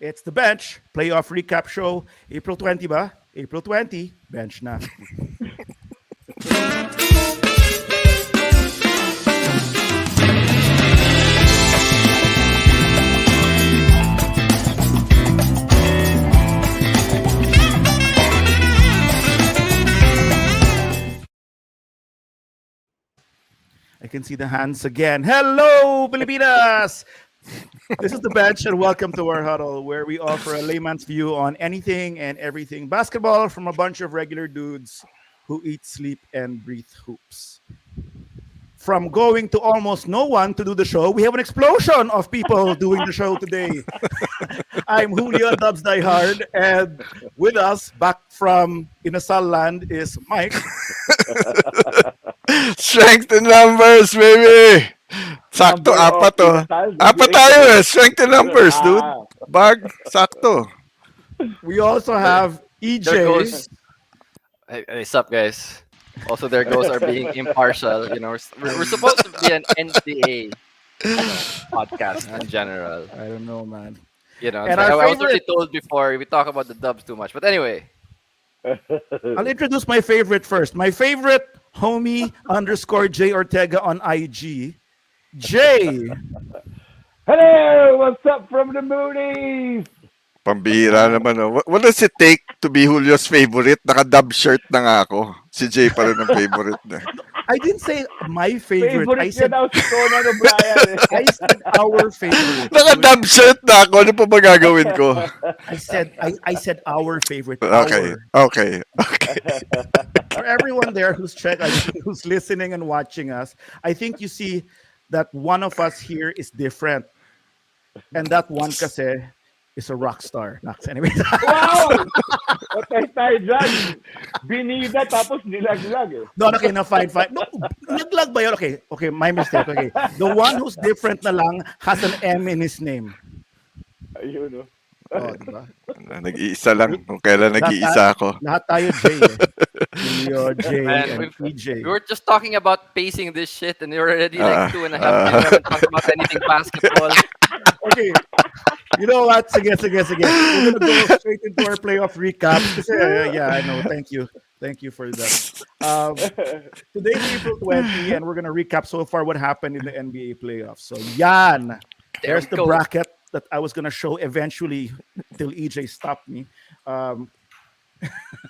It's the Bench Playoff Recap Show. April 20 ba? April 20, bench na. I can see the hands again. Hello, Pilipinas! This is the bench, and welcome to our huddle, where we offer a layman's view on anything and everything basketball from a bunch of regular dudes who eat, sleep, and breathe hoops. From going to almost no one to do the show, we have an explosion of people doing the show today. I'm Julio Dubs Die Hard, and with us, back from Inasal land, is Mike. Strength in numbers, baby! Sakto, Number of apat to. Inasal, Apat baby. tayo eh. Strength in numbers, dude. Ah, Bag, sakto. We also have There EJ. goes. Hey, sup, guys? Also, there goes our being impartial. We're supposed to be an NBA podcast in general. I don't know, man. It's And like our I was already favorite, told before we talk about the Dubs too much. But anyway, I'll introduce my favorite first. My favorite homie underscore J Ortega on IG. Jay. hello, what's up from the Moonies? Pambihira naman. Oh. What does it take to be Julio's favorite? Naka-dub shirt na nga ako. Si Jay pa rin ang favorite na. I didn't say my favorite. Favorite niya daw si Conan O'Brien. I said our favorite. Naka-dub shirt na ako. Ano pa ba gagawin ko? I said our favorite. Okay, Our. okay, okay. For everyone there who's listening and watching us, I think you see that one of us here is different. And that one kasi is a rock star. Nax, anyway. Wow! Patay tayo dyan. Binida tapos nilaglag eh. No, okay, no, fine. No, naglag ba yun? Okay, my mistake. Okay. The one who's different na lang has an M in his name. Ayun no. Oh, diba? Nag-iisa lang. Kung kailan nag-iisa ako. Lahat tayo J eh. Leo, J, man, and we EJ. were just talking about pacing this shit, and you're already like 2.5 minutes. We haven't talked about anything basketball. Okay. You know what? Sige. We're gonna go straight into our playoff recap. Kasi, yeah, I know. Thank you. Thank you for that. Today's April 20, and we're gonna recap so far what happened in the NBA playoffs. So, yan. There's we the go. bracket that I was gonna show eventually till EJ stopped me.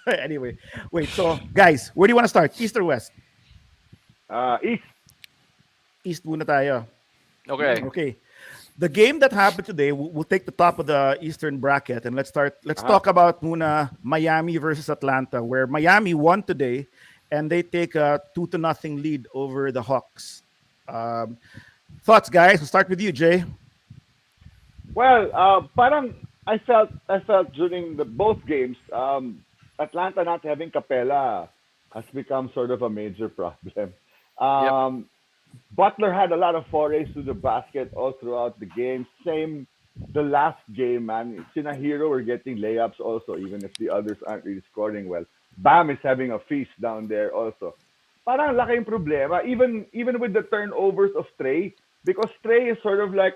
Anyway, wait. So, guys, where do you want to start? East or West? East. East muna tayo. Okay. Okay. The game that happened today, we'll take the top of the Eastern bracket and let's talk about muna Miami versus Atlanta, where Miami won today and they take a 2-0 lead over the Hawks. Thoughts, guys? We'll start with you, Jay. Well, parang I felt during both games, Atlanta not having Capella has become sort of a major problem. Butler had a lot of forays to the basket all throughout the game. Same the last game, man. Sinahiro were getting layups also, even if the others aren't really scoring well. Bam is having a feast down there also. Parang laking problema, even with the turnovers of Trey, because Trey is sort of like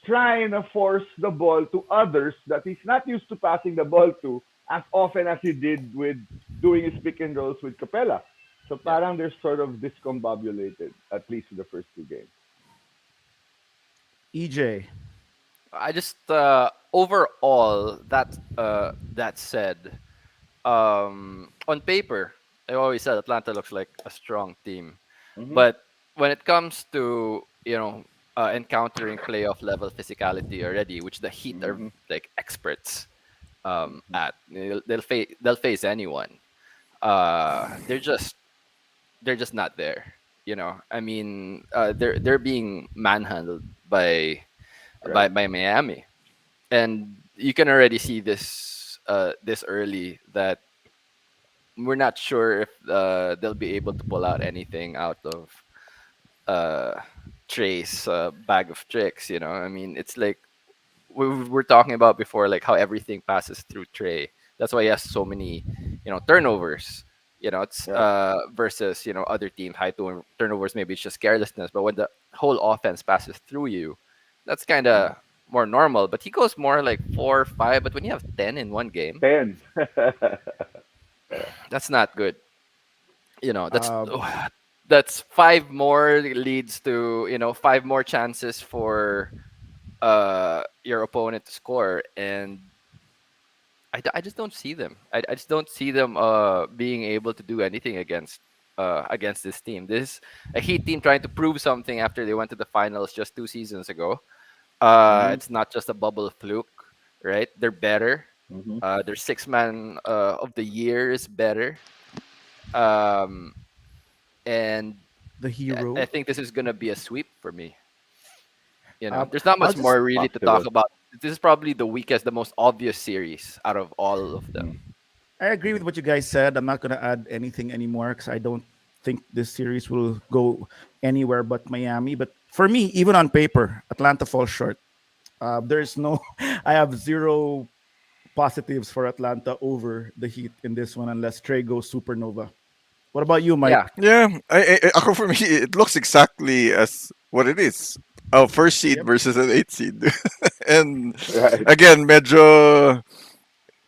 trying to force the ball to others that he's not used to passing the ball to as often as he did with doing his pick and rolls with Capella. So parang they're sort of discombobulated, at least in the first two games. EJ. I just overall that said, on paper, I always said Atlanta looks like a strong team, but when it comes to encountering playoff level physicality already, which the Heat are like experts at, they'll face anyone. They're just not there. I mean, they're being manhandled by Right. by Miami, and you can already see this early that we're not sure if they'll be able to pull out anything out of uh, Trey's bag of tricks. I mean, it's like we're talking about before, like how everything passes through Trey. That's why he has so many, turnovers. It's Yeah. versus other teams high turnovers. Maybe it's just carelessness, but when the whole offense passes through you, that's kind of more normal. But he goes more like 4 or 5. But when you have 10 in one game, 10. that's not good. That's Um, that's 5 more leads to 5 more chances for your opponent to score, and I just don't see them. I just don't see them being able to do anything against this team. This is a Heat team trying to prove something after they went to the finals just 2 seasons ago. Hmm. It's not just a bubble fluke, right? They're better. Hmm. Their six man of the year is better. Um, and the I hero. think this is gonna be a sweep for me. Uh, There's not I'll much just more really to talk Possible. about. This is probably the weakest, the most obvious series out of all of them. Mm. I agree with what you guys said. I'm not gonna add anything anymore because I don't think this series will go anywhere but Miami. But for me, even on paper, Atlanta falls short. There's no, I have zero positives for Atlanta over the Heat in this one unless Trey goes supernova. What about you, Yeah, Mike? Yeah, ako for me, it looks exactly as what it is. A first seed Yep. versus an eighth seed. And Right. again,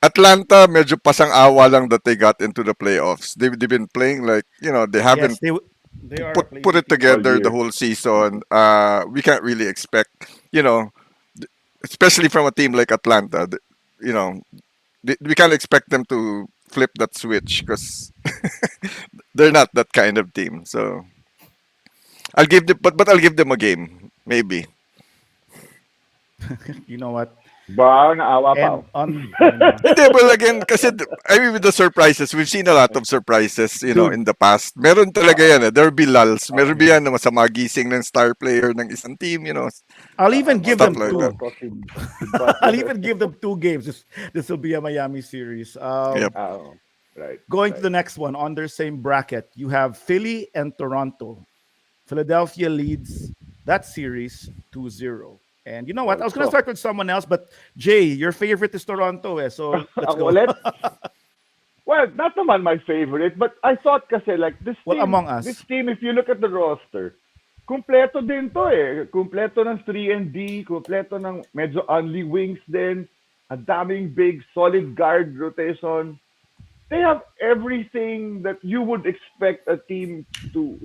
Atlanta, medyo pasang-awa lang that they got into the playoffs. They've been playing like, they haven't Yes, they are a put playing it team. All together the year. whole season. We can't really expect, you know, especially from a team like Atlanta, we can't expect them to flip that switch because they're not that kind of team. So but I'll give them a game, maybe. You know what? Ba, naawa pa And ako. on, I know, Hindi, well, again, kasi, I mean, with the surprises, we've seen a lot of surprises, dude. in the past. Meron talaga Oo. yan, eh. There'll be lulls. Oo. Meron ba yan na masama gising ng star player ng isang team, I'll even give stuff them like that. two. Magboboto si I'll Butler. even give them 2 games. This will be a Miami series. Yep. Oo. Right. Going to Right. the next one on their same bracket, you have Philly and Toronto. Philadelphia leads that series 2-0. And you know what? I was going to Also. start with someone else, but Jay, your favorite is Toronto, eh? So let's Ako go. ulit. Well, not naman my favorite, but I thought kasi like Well, among us. if you look at the roster, kumpleto din to eh. Kumpleto ng 3 and D, kumpleto ng medyo only wings din. Ang daming big, solid guard rotation. They have everything that you would expect a team to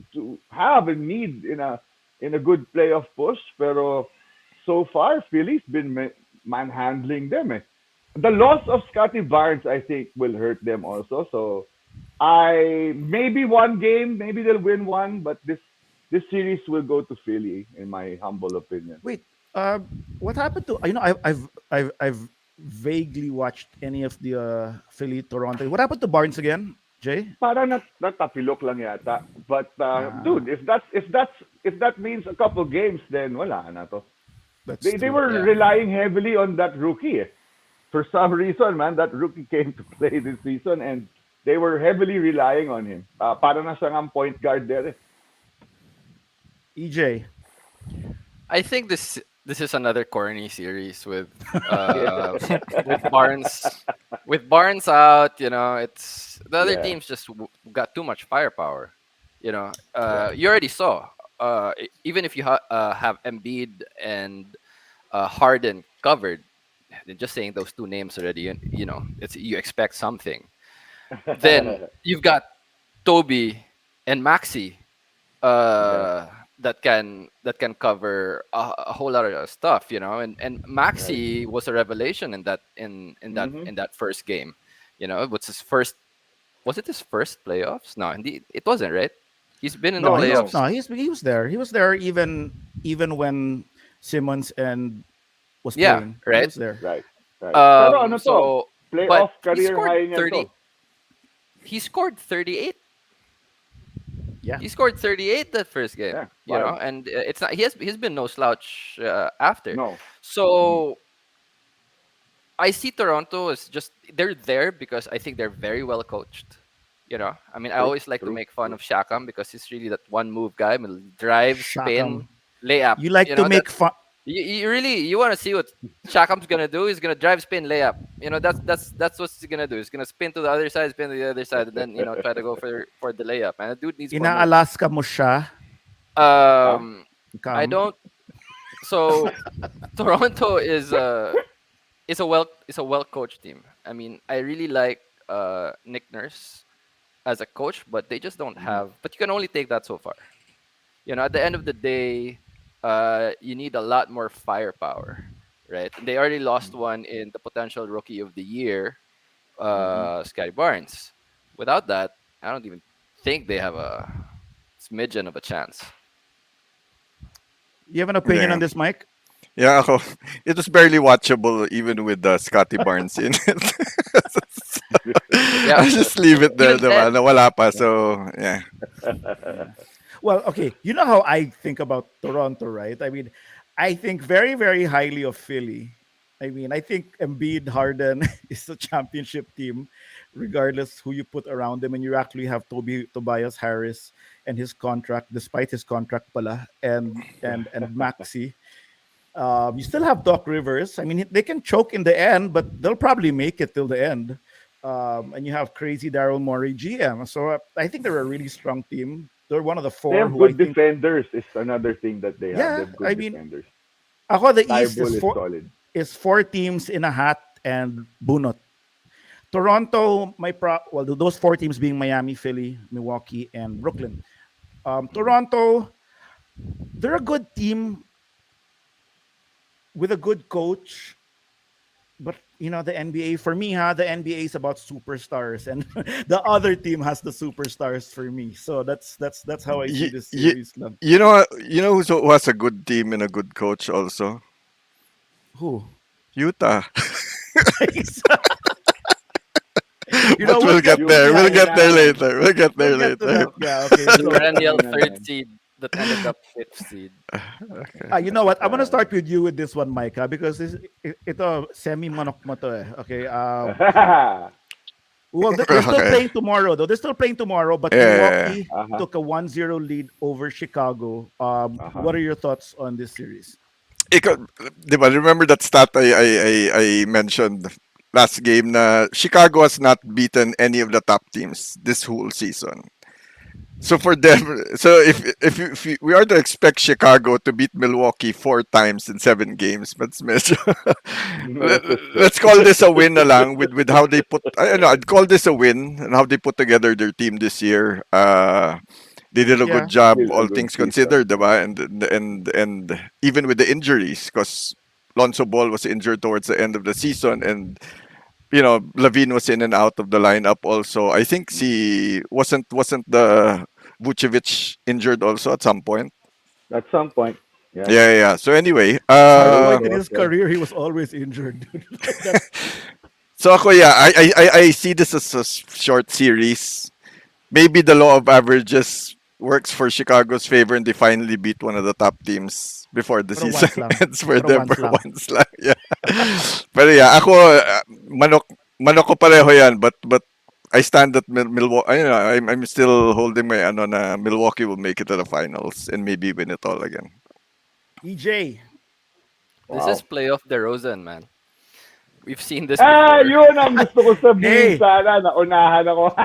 have and need in a good playoff push. Pero so far, Philly's been manhandling them. Eh. The loss of Scotty Barnes, I think, will hurt them also. So I maybe one game, maybe they'll win one, but this series will go to Philly, in my humble opinion. Wait, uh, what happened to, I've vaguely watched any of the Philly Toronto. What happened to Barnes again, Jay? Parang natapilok lang yata. But Ah, dude, if that means a couple games, then wala na to. that's They true. were yeah. relying heavily on that rookie. Eh. For some reason, man, that rookie came to play this season, and they were heavily relying on him. Para na siyang ang point guard there. Eh. EJ. I think this is another corny series Yeah. with Barnes with Barnes out. It's the other Yeah. teams just got too much firepower. Right. You already saw. Even if you have Embiid and Harden covered, just saying those two names already, it's you expect something. Then you've got Toby and Maxi Yeah. that can cover a whole lot of stuff, and Right. Maxi was a revelation in that Mm-hmm. in that first game. What's his first was it his first playoffs? No, indeed it wasn't, right? He's been in the No, No, he was no. playoffs. no, he was there. He was there even when Simmons and was Yeah, playing. He right. was there. Right. Right. Pero ano to? So but Playoff career high niya to. he scored 38. Yeah. He scored 38 that first game, Yeah. Wild. and it's not he's been no slouch after. No. Mm-hmm. So I see Toronto as just they're there because I think they're very well coached. I mean, I True. always like to True. make fun of Shakam because he's really that one move guy. I mean, drive, spin, Shakam. layup. You like to That make fun. you really you want to see what Shakam's gonna do? He's gonna drive, spin, layup. That's what he's gonna do. He's gonna spin to the other side, spin to the other side, and then try to go for the layup. And the dude needs more moves. Ina-Alaska mo siya. Huh? Um, I Come. don't So Toronto is a well coached team. I mean, I really like Nick Nurse as a coach, but they just don't Mhm. have. But you can only take that so far. At the end of the day, you need a lot more firepower, right? They already lost one in the potential rookie of the year, Mhm. Scotty Barnes. Without that, I don't even think they have a smidgen of a chance. You have an opinion on Yeah. this, Mike? Yeah, ako, it was barely watchable even with Scotty Barnes in it. Yeah, I'll just leave it there, even diba? then, Nawala pa, so yeah. Well, okay. You know how I think about Toronto, right? I mean, I think very, very highly of Philly. I mean, I think Embiid Harden is a championship team, regardless who you put around them. And you actually have Tobias Harris and his contract, despite his contract pala, and Maxi. You still have Doc Rivers. I mean, they can choke in the end, but they'll probably make it till the end. And you have crazy Daryl Morey GM. So I think they're a really strong team. They're one of the They four have who I good think, defenders. Is another thing that they have. They yeah. have I good mean, defenders. ako the East Thibault is solid. is four teams in a hat and Bunot. Toronto, well, those four teams being Miami, Philly, Milwaukee, and Brooklyn. Mhm. Toronto, they're a good team with a good coach, but the NBA for me, the NBA is about superstars, and the other team has the superstars for me. So that's how I see You, this you, series. Lang. who has a good team and a good coach also? Who? Utah. You know, But we'll we'll get get You there. yeah, We'll yeah, get yeah. there man. later. We'll get We'll there get to later. that. Yeah, okay. the So perennial No, third man. seed that ended up fifth seed. Okay. you know what? I'm gonna Uh, start with you with this one, Micah, because ito semi manok mo to eh. Okay. Well, they're still Okay. playing tomorrow, though. They're still playing tomorrow, but Yeah. Milwaukee uh-huh. took a 1-0 lead over Chicago. Uh-huh. What are your thoughts on this series? Ikaw, di ba, remember that stat I mentioned last game na Chicago has not beaten any of the top teams this whole season. So for them, so we are to expect Chicago to beat Milwaukee four times in 7 games, but medyo No, that's a let's stretch. call this a win along with how they put. I don't know. I'd call this a win and how they put together their team this year. They did a good Yeah. job, Still a all good things season. considered, diba? And even with the injuries, because Lonzo Ball was injured towards the end of the season, and Levine was in and out of the lineup also. I think he wasn't the Vucevic injured also at some point. At some point. Yeah. Yeah, yeah, yeah. So anyway, At some point Caruso in was his there. career, he was always injured. Dude. That's so ako, yeah, I see this as a short series. Maybe the law of averages works for Chicago's favor and they finally beat one of the top teams before the pero season once lang. ends for Pero them once for lang. once lang. Yeah. Pero yeah, ako manok ko pareho yan, but I stand at Milwaukee. I'm still holding my ano na Milwaukee will make it to the finals and maybe win it all again. EJ. This is Wow. playoff DeRozan, man. We've seen this Ah, before. yun ang gusto ko sabihin Hey, sana. Naunahan ako.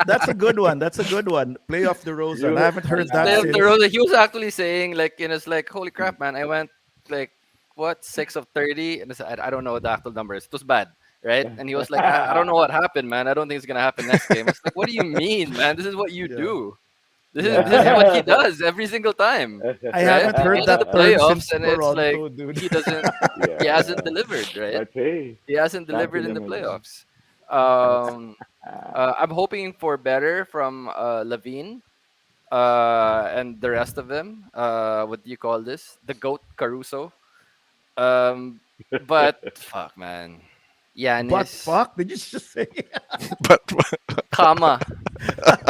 that's a good one. That's a good one. Playoff the Rosen. I Yun, haven't heard It's that playoff naunahan. since. DeRozan. He was actually saying like, it's like, holy crap, man! I went like what 6 of 30, and I don't know what the actual number is. It was bad, right? And he was like, I don't know what happened, man. I don't think it's gonna happen next game. It's like, what do you mean, man? This is what you Yeah. do. This is Yeah. this I is ha- what he does every single time, I right? haven't He heard goes to the that term playoffs, since and it's like Toronto, dude. he hasn't Yeah. delivered, right? But hey, He hasn't champion delivered in the naman yan. playoffs. Um, I'm hoping for better from Levine and the rest of them. What do you call this? The goat Caruso. But fuck, man, But Yanis, fuck, did you just say? But comma,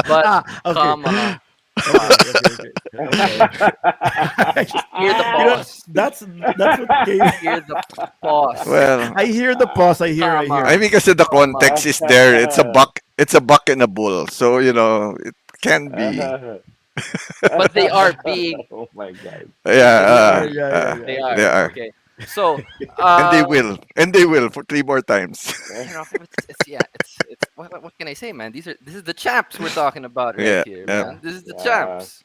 but Okay, comma, okay, fuck. okay, okay, okay. I just, Hear the you know, pause. that's what came. Hear the pause. well, I hear the pause. I I Comma, hear. mean kasi the comma. context is there. It's a buck and a bull. So, it can be But they are being. Oh my god. They yeah, Yeah, are. yeah, yeah, yeah. They Okay, they are. are. okay. Okay. So, And they uh, will. And they will for 3 more times. it's yeah, it's what can I say, man? This is the champs we're talking about right Yeah, here, yeah. man. This is the Yeah. champs,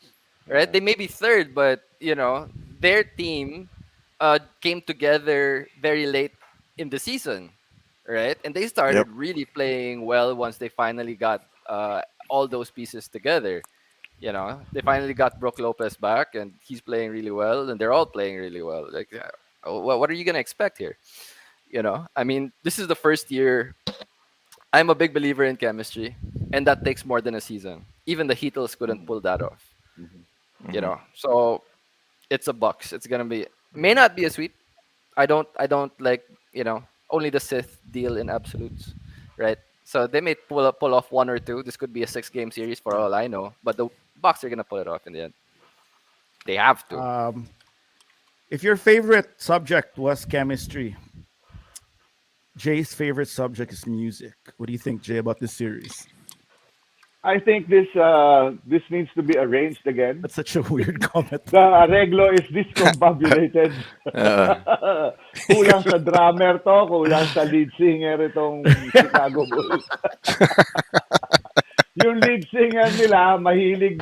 right? They may be third, but their team came together very late in the season, right? And they Yep. started really playing well once they finally got all those pieces together. You know, they finally got Brook Lopez back, and he's playing really well, and they're all playing really well. Like, what are you gonna expect here? You know, I mean, this is the first year. I'm a big believer in chemistry, and that takes more than a season. Even the Heatles couldn't pull that off. Mhm. You Mhm. know, so it's a Bucks. It's gonna be may not be a sweep. I don't like, only the Sith deal in absolutes, right? So they may pull off one or two. This could be a 6 game series for all I know, but the Bucks are gonna pull it off in the end. They have to. Um, if your favorite subject was chemistry, Jay's favorite subject is music. What do you think, Jay, about this series? I think this needs to be arranged again. That's such a weird comment. The arreglo is discombobulated. Uh, Kulang sa drummer to, kulang sa lead singer itong Chicago Bulls. Yung lead singer nila, mahilig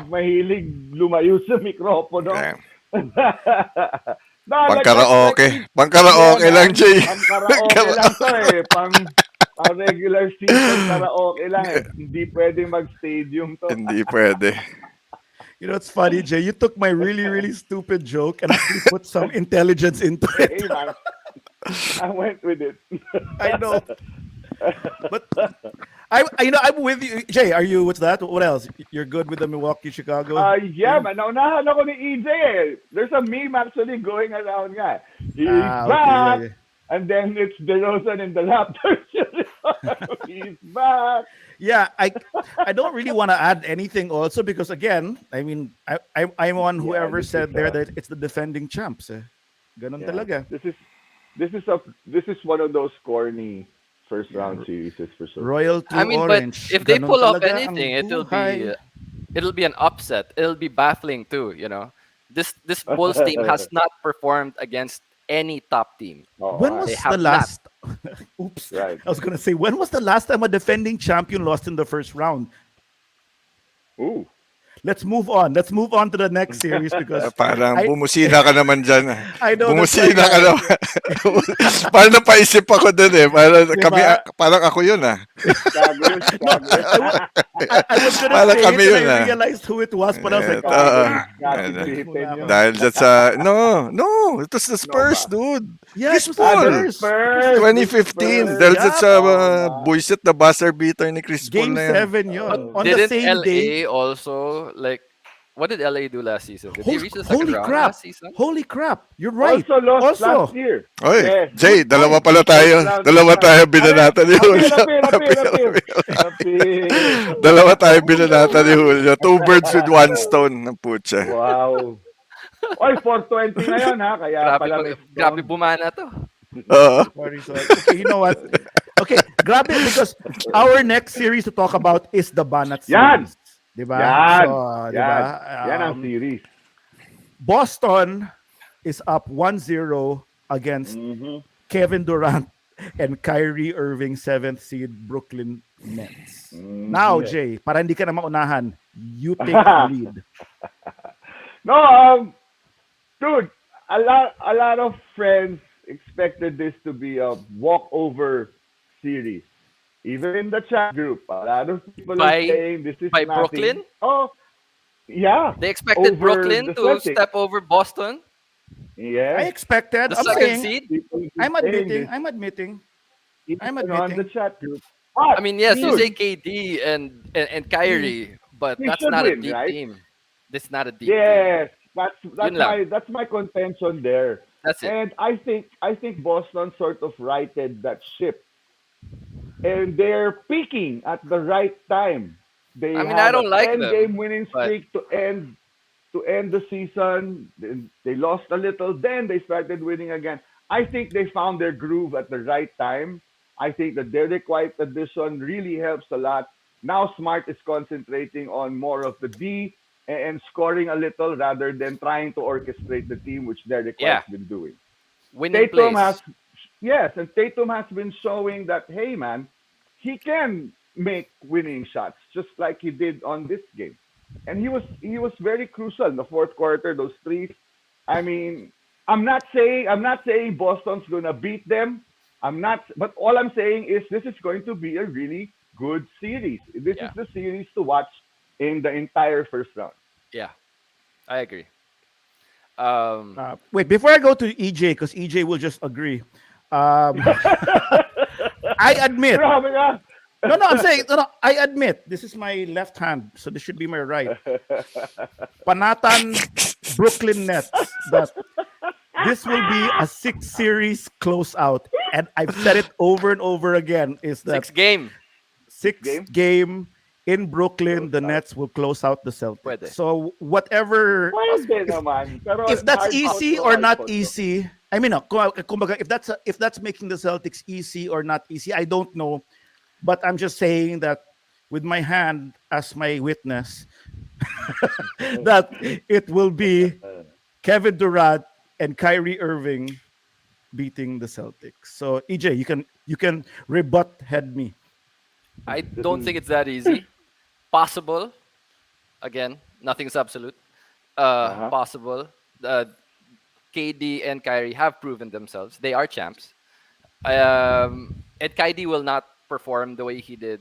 lumayo sa mikropono. okay. No, Pang-karaoke. yeah, Pang-karaoke lang, man. Jay. Pang karaoke lang to eh. Pang regular season karaoke lang eh. Hindi pwede mag-stadium to. Hindi pwede. You know, it's funny, Jay. You took my really, really stupid joke and actually put some intelligence into Hey, it. man. I went with it. I know. But I'm with you, Jay. Are you? What's that? What else? You're good with the Milwaukee, Chicago? Yeah, man. Naunahan ako ni EJ eh. There's a meme actually going around nga. He's Okay, back. yeah. And then it's DeRozan in the Raptors. He's back. Yeah, I don't really want to add anything also because again, I mean, I'm on whoever this said is, there that it's the defending champs. Eh. Ganon Yeah. talaga. This is one of those corny first round series for sure. Royal to I mean, orange. but if they Ganon pull off talaga ang anything, buhay. it'll be an upset. It'll be baffling too. You know, this Bulls team has not performed against any top team. Oh, When was They the have last? Oops. Right. I was gonna say when was the last time a defending champion lost in the first round? Ooh. Let's move on. Let's move on to the next series because Parang I- bumusina ka naman dyan. I know that's Bumusina like- ka naman. Parang napaisip ako dun eh. Parang, Diba? parang ako yun ah. Chicago yun, Chicago yun. I was gonna Parang say kami it yun, and I ah. realized who it was, but I was like, Ito, Chicago ano. Pippen yun. Dahil dyan sa... No, it was the Spurs, dude. yeah, Chris it was Paul. the Spurs. Spurs, 2015. Spurs. Dahil dyan sa Yeah. buisit na buzzer beater ni Chris Paul Game na yan. 7 yun. On the Didn't same LA day. also like? What did LA do last season? Did they reach the second Holy round crap! last season? Holy crap! You're right. Also lost last year. Oy, Yes. Jay, dalawa pala tayo. Dalawa tayo binanata ni Julio. Apil. Dalawa tayo binanata ni Julio. Two birds with one stone. Ng putya. Wow. Oy, 420 ngayon ha, kaya Grabe, pala may grabe stone. bumana to. Oo. Sorry. Okay, you know what? Okay, grab it because our next series to talk about is the Banat Yan! series. Diba? Yan. So, Yan. diba? Yan ang series. Boston is up 1-0 against Mhm. Kevin Durant and Kyrie Irving 7th seed Brooklyn Nets. Now, Mhm. Jay, para hindi ka na maunahan, you take the lead. No, dude, a lot of friends expected this to be a walkover series. Even in the chat group, a lot of people are By- saying this is by nothing. Brooklyn? Oh, yeah. They expected Over Brooklyn the to Celtics. step over Boston, Yeah. I expected. the I'm second saying, seed. People keep I'm saying admitting. this, I'm admitting. even I'm on admitting. the chat group. I mean, yes, you Dude, say KD and Kyrie, but He that's should not a win, deep right? team. This is not a deep team. yes, Yun lang. that's my contention there. That's it. And I think Boston sort of righted that ship. And they're peaking at the right time. They I mean, have I don't a like 10-game them, winning but- streak to end the season. Then they lost a little, then they started winning again. I think they found their groove at the right time. I think the Derek White addition really helps a lot. Now Smart is concentrating on more of the D and scoring a little rather than trying to orchestrate the team, which Derek Yeah. White's been doing. Winning Tatum plays. has yes, and Tatum has been showing that hey man, he can make winning shots just like he did on this game. And he was very crucial in the fourth quarter, those threes. I mean, I'm not saying Boston's gonna beat them. But all I'm saying is this is going to be a really good series. This is Yeah, the series to watch in the entire first round. yeah, I agree. Wait, before I go to EJ, because EJ will just agree. Um, I admit. Grabe ka! No, no, I'm saying, no, no, I admit, this is my left hand, so this should be my right. Panatan Brooklyn Nets, that this will be a six series closeout. And I've said it over and over again is that Six game. six Game? game in Brooklyn, Close the out. Nets will close out the Celtics. Pwede. So whatever, Pwede naman. Pero if that's hard fought easy to, or hard not fought to. easy, I mean, kumbaga, if that's making the Celtics easy or not easy, I don't know. But I'm just saying that with my hand as my witness, that it will be Kevin Durant and Kyrie Irving beating the Celtics. So EJ, you can rebut head me. I don't think it's that easy. Possible. Again, nothing's absolute. Uh-huh. Possible. KD and Kyrie have proven themselves. They are champs. And KD will not perform the way he did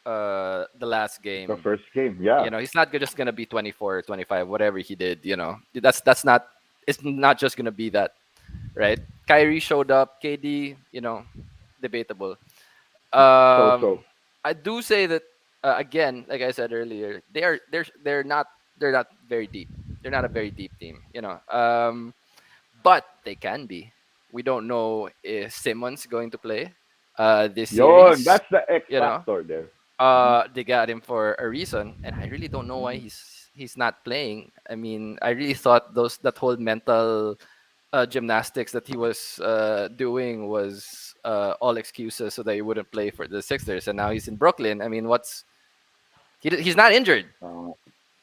the last The game. first game, yeah. He's not just gonna be 24 or 25, whatever he did. That's not. It's not just gonna be that, right? Kyrie showed up. KD, debatable. Um, So. I do say that again, like I said earlier, they're not very deep. They're not a very deep team, but they can be. We don't know if Simmons going to play this Yon, series. that's the X You know, factor there. Mhm. they got him for a reason, and I really don't know why he's not playing. I mean, I really thought that whole mental gymnastics that he was doing was all excuses so that he wouldn't play for the Sixers, and now he's in Brooklyn. I mean, he's not injured. Uh,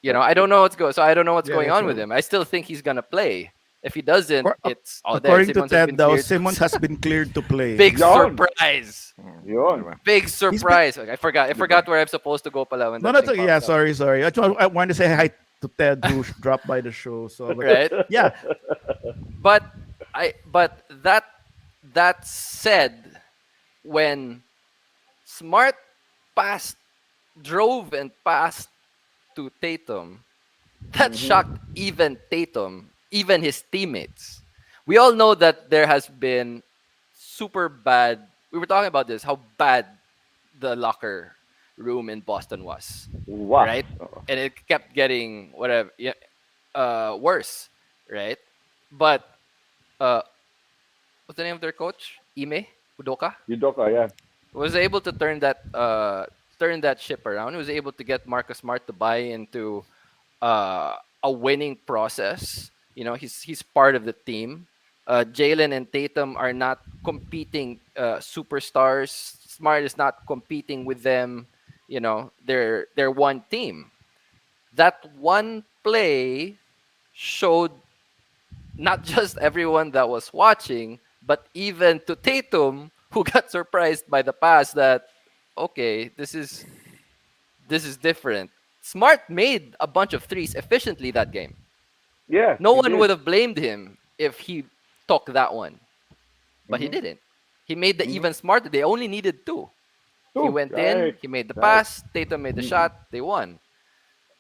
I don't know so I don't know what's Yeah, going that's on with right. him. I still think he's gonna play. If he doesn't, it's all there. According to Simmons has Ted, been though, cleared. Simmons has been cleared to play. Big Yon. surprise. Yon. Diba? Big surprise. I forgot. I forgot where I'm supposed to go pala when No, that no, thing yeah, pops up. sorry. I wanted to say hi to Ted who dropped by the show. So, but Right? yeah, But that said, when Smart passed, drove and passed to Tatum, that shocked even Tatum, even his teammates. We all know that there has been super bad. We were talking about this, how bad the locker room in Boston was, Wow. right? And it kept getting whatever, yeah, worse, right? But uh, what's the name of their coach? Ime Udoka Yudoka, yeah. was able to turn that ship around. He was able to get Marcus Smart to buy into a winning process. He's part of the team. Jalen and Tatum are not competing superstars. Smart is not competing with them. They're one team. That one play showed not just everyone that was watching, but even to Tatum, who got surprised by the pass that, okay, this is different. Smart made a bunch of threes efficiently that game. Yeah. No he one did. would have blamed him if he took that one, but he Mhm. didn't. He made the Mhm. even smarter. They only needed two. He Two. went in, Right. he made the Right. pass, Tatum made the Mhm. shot, they won.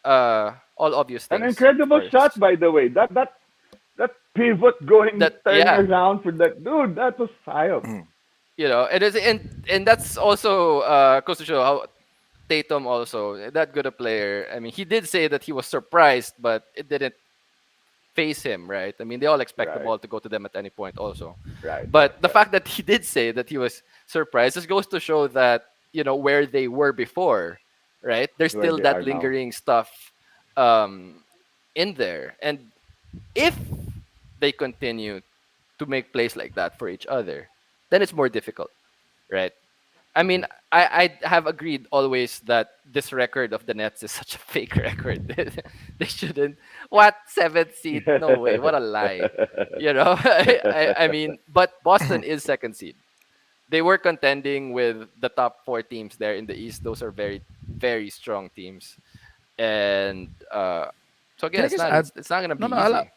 All obvious An things. incredible of shot, course. by the way. That pivot going, turning Yeah, around for that dude. That was fire. it is, and that's also goes to show how Tatum also that good a player. I mean, he did say that he was surprised, but it didn't face him, right? I mean, they all expect the Right. ball to go to them at any point, also. Right. But the Right. fact that he did say that he was surprised just goes to show that where they were before, right? There's Where still they that are now. lingering stuff um, in there, and if they continue to make plays like that for each other, then it's more difficult, right? I mean, I have agreed always that this record of the Nets is such a fake record. They shouldn't. What, seventh seed? No way. What a lie. I mean, but Boston is second seed. They were contending with the top four teams there in the East. Those are very, very strong teams, and so again, can I it's just not add? it's, it's not gonna No, be no, I'll, easy.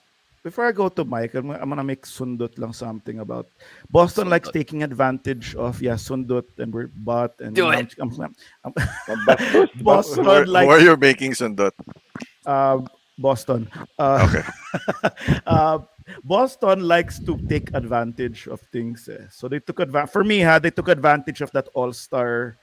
before I go to Mike, I'm gonna make Sundut lang something about Boston likes Sundot. taking advantage of Sundut and we're but and Do it. I'm Bastos. Boston Who are likes you making, Sundot? uh, Boston. Uh, Okay. uh, Boston likes to take advantage of things. So they took advantage. For me, they took advantage of that All Star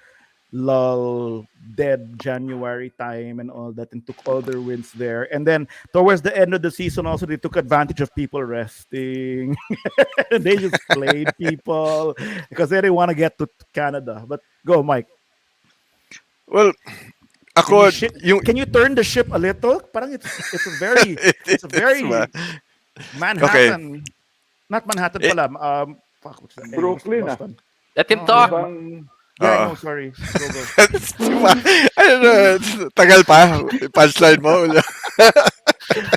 lull, dead January time and all that, and took all their wins there. And then towards the end of the season, also they took advantage of people resting. And they just played people because they didn't want to get to Canada. But go, Mike. Well, Can you ako, yung, can you turn the ship a little? Parang it's a very it it's a is, very ma. Okay. Manhattan, not Manhattan Eh, pala. Fuck, what's that? Brooklyn, ah. Boston. Let him No, talk. Ibang yeah, Oo. no, sorry. Go, go. I don't know, tagal pa. Punchline mo.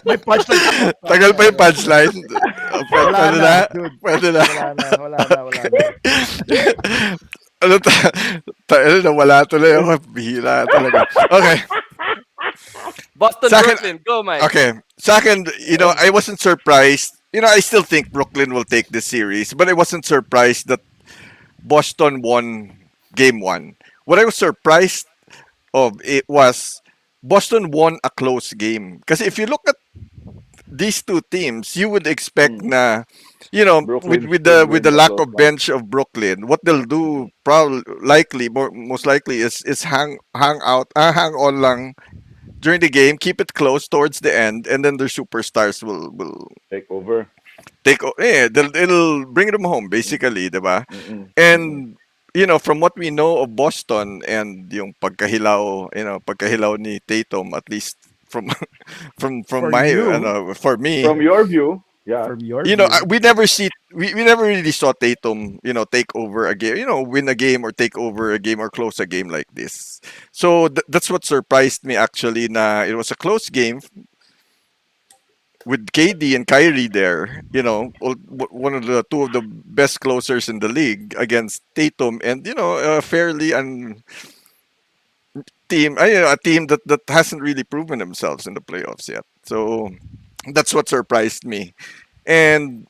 May punchline ako. Tagal pa yung punchline. Wala Pwede na, na. dude. Pwede na. Wala na. Ano ano na, wala tuloy ako. Bihira talaga. Okay. Boston, Sa akin, Brooklyn. Go, Mike. okay. Sa akin, I wasn't surprised. I still think Brooklyn will take this series, but I wasn't surprised that Boston won game one. What I was surprised of it was Boston won a close game. Because if you look at these two teams, you would expect na, Brooklyn with should with win the the lack close of one. bench of Brooklyn, what they'll do probably likely most likely is hang on lang during the game, keep it close towards the end, and then their superstars will Take over. it'll bring them home basically, diba? Mm-mm. Mm-mm. And from what we know of Boston and yung pagkahilaw ni Tatum, at least from from For my you, for me, From your view, yeah. from your view. we never really saw Tatum, take over a game, win a game or take over a game or close a game like this. So that's what surprised me actually. Na it was a close game with KD and Kyrie there. One of the two of the best closers in the league against Tatum, and a fairly a team that hasn't really proven themselves in the playoffs yet. So that's what surprised me. And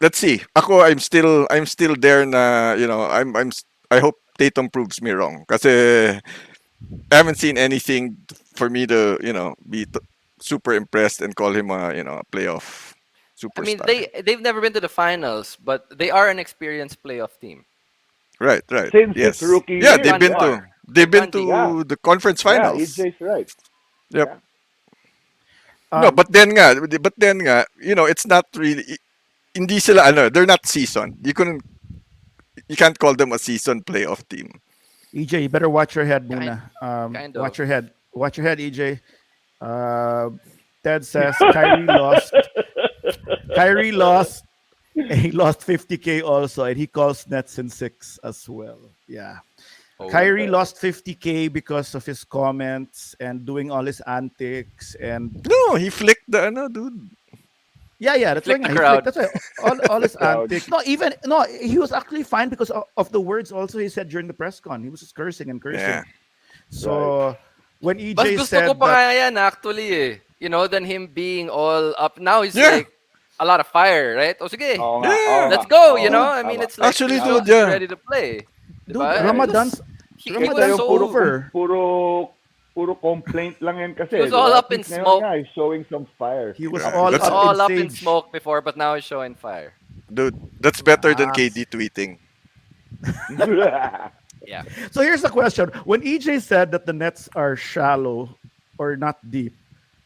let's see. I'm still there na, I hope Tatum proves me wrong kasi I haven't seen anything for me to, be super impressed and call him a playoff I mean, superstar. they've never been to the finals, but they are an experienced playoff team. Right. Since his Yes. rookie Yeah, year, they've been yeah. to they've been Bundy. Yeah. to the conference Yeah, finals. EJ's right. Yep. Yeah. No, Um, but then nga, it's not really hindi sila they're not seasoned. You can't call them a seasoned playoff team. EJ, you better watch your head, Kind, Muna. kind Watch of. your head. Watch your head, EJ. Uh, Ted says Kyrie lost. Kyrie lost. He lost 50K also, and he calls Nets in 6 as well. Yeah. Oh, Kyrie lost 50K because of his comments and doing all his antics and No, he flicked the dude. yeah, that's why Flick the he crowd. that's why all his Crowd. antics. He was actually fine because of the words also he said during the press con. He was just cursing and cursing. Yeah. So when Mas EJ gusto ko said pa that, nga yan actually eh. Than him being all up. Now he's Yeah. like a lot of fire, right? O sige, Oo nga, Yeah. oo let's nga, go, oo nga, I mean, tama. it's like Actually, he dude, was yeah. ready to play. dude, Diba? Ramadan's He Ramadan was yung so puro, over. puro complaint lang yan kasi. He was all diba? up in At least ngayon smoke. nga, he's showing some fire. He was Yeah, all that's- up all in up in stage. smoke before, but now he's showing fire. Dude, that's better than Ah. KD tweeting. Yeah. So here's the question: when EJ said that the Nets are shallow or not deep,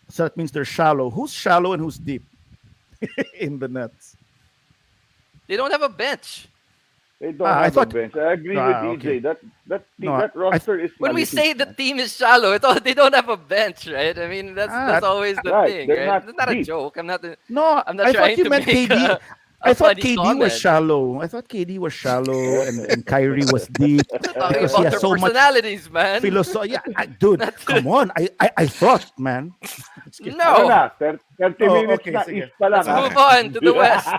so that means they're shallow. Who's shallow and who's deep in the Nets? They don't have a bench. They don't I have thought- a bench. I agree Ah, with okay. EJ. That team, No, that roster is When we malupit, say the man. team is shallow, they don't have a bench, right? I mean, that's always the right, thing, they're right? not It's not a deep. joke. I'm not No, I'm not I trying thought you to meant make KD. a I thought funny KD was comment. shallow. I thought KD was shallow and Kyrie was deep Talking because about he has their so much personalities, man. philosophy. Yeah, dude, come on. I thought, man. Ano No. na? 30 Oh, minutes okay, na sige. east pa lang. Let's ah. move on to the West.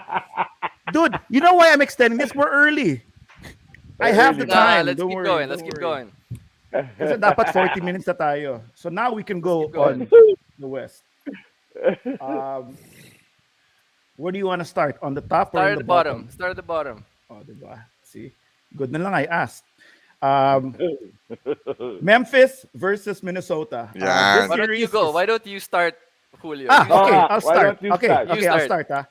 Dude, you know why I'm extending this? We're early. I have the Early. time. Let's Don't keep worry, going. don't Let's keep worry. going. Kasi dapat 40 minutes na tayo. So now we can go keep going. on the West. Um, Where do you want to start? On the top or Start in at the the bottom. bottom? Start at the bottom. Oh, diba? See? Good na lang I asked. Um, Memphis versus Minnesota. This Yan. Why don't you series go? is Why don't you start, Julio? You okay. start. Ah, I'll why start. don't you Okay, start? You okay. I'll start. start.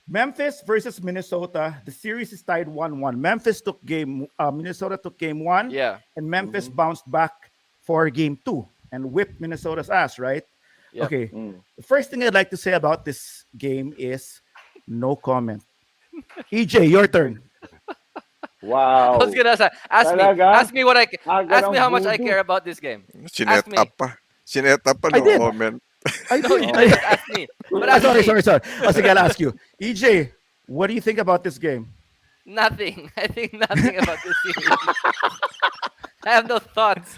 Memphis versus Minnesota. The series is tied 1-1. Memphis took game. Minnesota took game one, Yeah. and Memphis Mhm. bounced back for game two and whipped Minnesota's ass. Right? Yep. Okay. Mm. The first thing I'd like to say about this game is no comment. EJ, your turn. I was Wow. gonna say, ask me. Talaga? Ask me what I. Aga Ask me ng how much I voodoo. care about this game. Sinet Ask up me. pa. Sinet up pa, I no did. comment. I No, did. you Oh. didn't ask me. But ask Sorry, me. sorry, sorry. Oh, sige, I'll ask you. EJ, what do you think about this game? Nothing. I think nothing about this series. I have no thoughts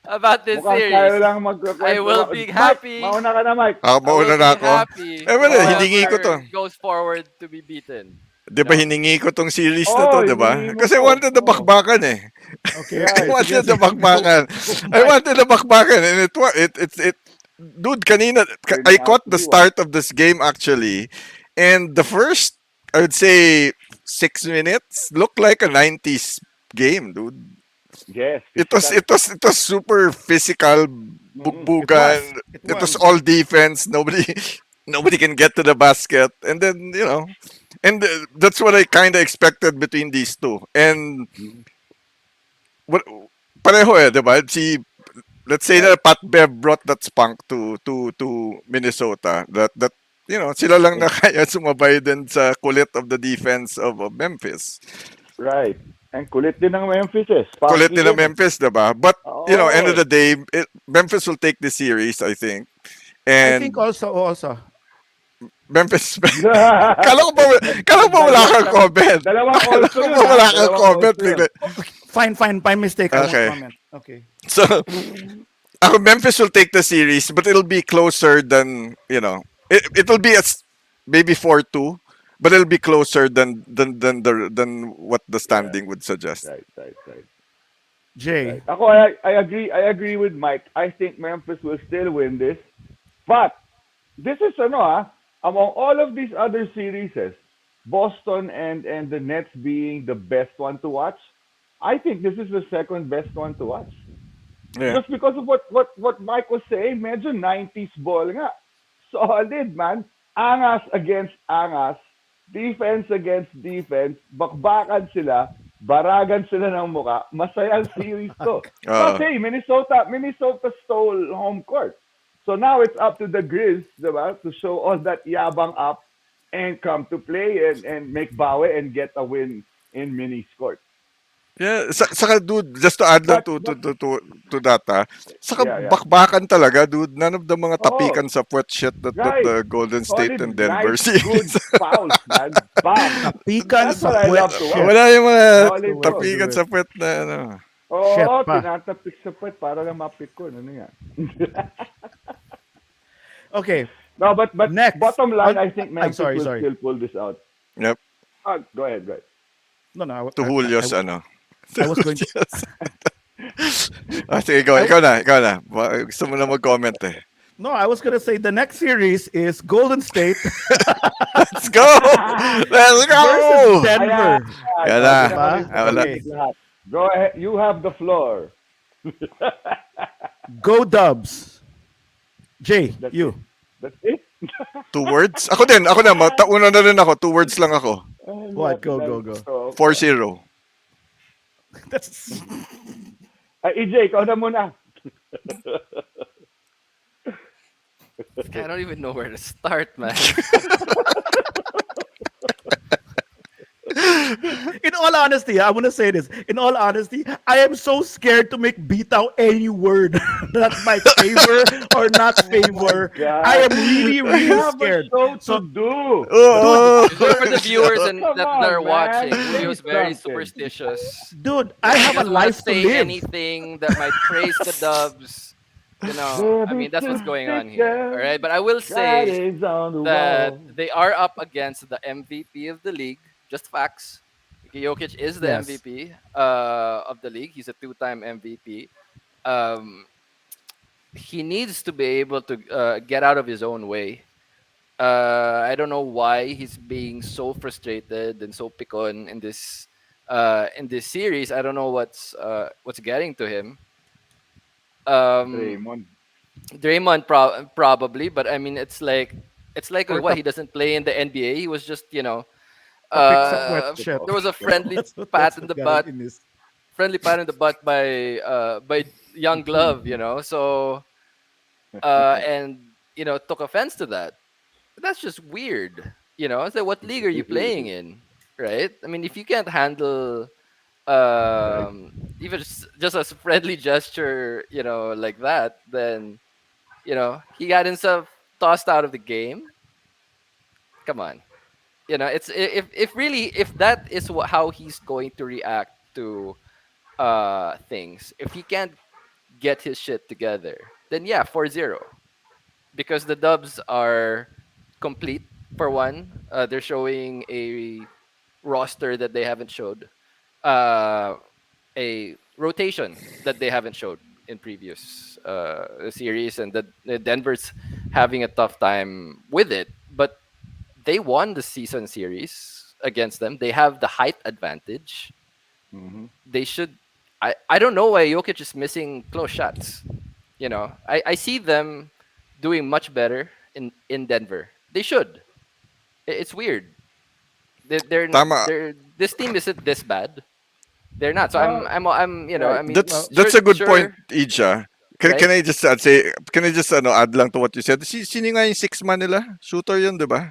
about this Mukhang series. tayo lang magkukwento. I will be Mike, happy. mauna ka na, Mike. Ako, I will mauna be na ako. happy. Wala, Oh. hiningi ko to. whoever goes forward to be beaten. Di ba No? hiningi ko tong series na Oh, to, di ba? hiningi mo Kasi I to. wanted the Oh. bakbakan eh. Okay. Yeah, I sige, wanted the sige. bakbakan. I wanted the bakbakan and it dude, kanina Turned I out caught to the be one. start of this game actually, and the first, I would say 6 minutes looked like a 90s game, dude. Yes. It was super physical, bugbugan. It It was was. all defense. Nobody can get to the basket, and then and that's what I kind of expected between these two. And what pareho eh, diba? Let's say that Pat Bev brought that spunk to Minnesota. That sila lang na kaya sumabay din sa kulit of the defense of Memphis. Right. And kulit din ng Memphis eh. Kulit Spunky nila din eh. Memphis, diba? But Oo. end of the day, Memphis will take the series, I think. I And think also. Memphis. Kala ko ba wala kang comment? Dalawang Kala also ko yun, ba wala ha? kang Dalawang comment? also yun. Bigla. Fine. By mistake, I Okay. won't comment. Okay. So, Memphis will take the series, but it'll be closer than, it'll be maybe 4-2, but it'll be closer than what the standing would suggest. Right. Jay. Ako, I agree with Mike. I think Memphis will still win this. But, this is among all of these other series, Boston and the Nets being the best one to watch, I think this is the second best one to watch. Yeah. Just because of what Mike was saying, medyo 90s ball nga. Solid, man. Angas against angas. Defense against defense. Bakbakan sila. Baragan sila ng muka. Masayang series to. But hey, Minnesota stole home court. So now it's up to the Grizz, diba, to show all that yabang up and come to play and make bawi and get a win in mini court. Yeah, saka dude, just to add lang But- to that, saka Yeah. bakbakan talaga, dude. None of the mga Oo. tapikan sa puwet shit that Right. the Golden State Solid, and Denver nice, good series. fouls, man. Bam. Pikan That's sa what I puwet love to watch. shit. Wala yung mga Solid tapikan to. sa puwet na Shit Oo, pa. tinatapik sa puwet para lang mapik ko. Ano yan? Okay. No, but Next. bottom line, I think I'm Memphis sorry, will sorry. still pull this out. Yep. Go ahead. No. To Julio's I was going to. Sige, ikaw na. Gusto mo na mag-comment eh. No, I was gonna say the next series is Golden State Let's go! Let's go! versus Denver. Yan na. Diba? Okay. Go ahead. You have the floor. Go Dubs. Jay, That's you. That's it. 2 words? Ako na. Una na rin ako. 2 words lang ako. What? Go. 4-0. That's EJ, ikaw na muna. I don't even know where to start, man. in all honesty, I want to say this. In all honesty, I am so scared to make bitaw any word that might favor or not favor. God. I am really, We really have scared. a show So- to do. Oh. For the viewers and Come that on, are man. watching, Say Julio's very something. superstitious. Dude, I have a Doesn't wanna life to say live. anything that might praise the Dubs. I mean, that's what's going on here. All right, but I will say Fridays on the that wall. they are up against the MVP of the league. Just facts. Jokic is the Yes. MVP of the league. He's a 2-time MVP. He needs to be able to get out of his own way I don't know why he's being so frustrated and so picon in this series. I don't know what's getting to him. Um, Draymond. Draymond probably, but I mean it's like Or what the he doesn't play in the NBA. He was just topic sa puwet shit. there was a friendly That's pat in what the got him butt, in this. by Young Glove, So and took offense to that. That's just weird. It's like, what league are you playing in, right? I mean, if you can't handle Right. even just a friendly gesture, like that, then he got himself tossed out of the game. Come on, it's if really if that is how he's going to react to things. If he can't get his shit together, then yeah, 4-0, because the Dubs are complete. For one, they're showing a roster that they haven't showed, uh, a rotation that they haven't showed in previous series, and that Denver's having a tough time with it. But they won the season series against them. They have the height advantage. Hmm. They should. I don't know why Jokic is missing close shots. I see them doing much better in Denver. They should. It's weird. Tama. This team isn't this bad. They're not. So No, I right. mean, Well, That's sure, a good point, sure, Ija. right? Can I just say, can I just add lang to what you said? Sino nga yung six man nila? Shooter yun, di ba?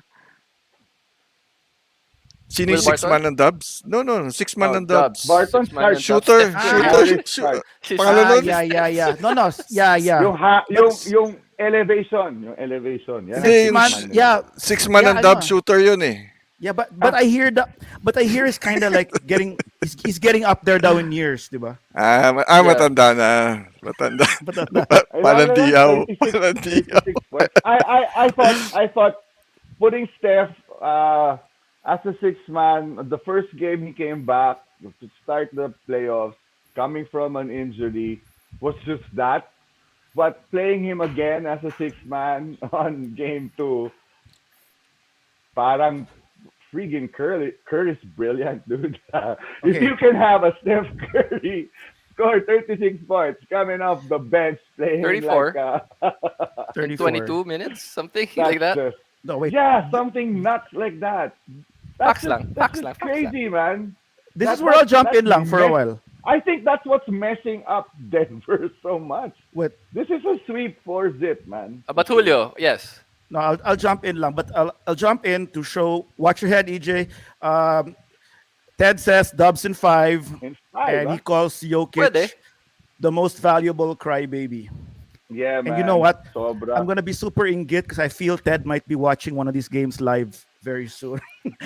Sino yung Will six man Barton? ng Dubs? No, no, six man Oh, ng Dubs. Dubs. Barton 6 man Stark. and Dubs. Shooter, Steph ah, Curry. Maurice shooter. Stark. Pangalan nun? yeah, yeah, yeah. No, no, yeah, yeah. Yung That's elevation, yung elevation. Yan Hindi, ang six yung six man. man nila. Yeah, six man yeah, ng I Dubs know. shooter yun eh. Yeah, but I hear that. But I hear it's kind of like he's getting up there now in years, diba? Yeah. Matanda na. Matanda. But Ano Palang lang, diyaw. 36, Palang diyaw. 36 points. I thought putting Steph as a six man, the first game he came back to start the playoffs, coming from an injury, was just that. But playing him again as a six man on game two, parang freaking Curry's brilliant, dude. If okay, you can have a Steph Curry score 36 points coming off the bench playing like 34 in 34. 22 minutes, something that's like that. just No, wait. yeah, something nuts like that. Facts lang, That's facts just lang, facts lang. crazy, man. This is That where I'll jump that's in lang for a mess. while. I think that's what's messing up Denver so much. Wait, This is a sweep for zip, man. But Julio, yes. no, I'll jump in lang, but I'll jump in to show. Watch your head, EJ. Um, Ted says Dubs in 5, In five, and he huh? calls Pwede. Jokic the most valuable crybaby. Yeah, And you know man. what? I'm Sobra. gonna be super ingit because I feel Ted might be watching one of these games live very soon.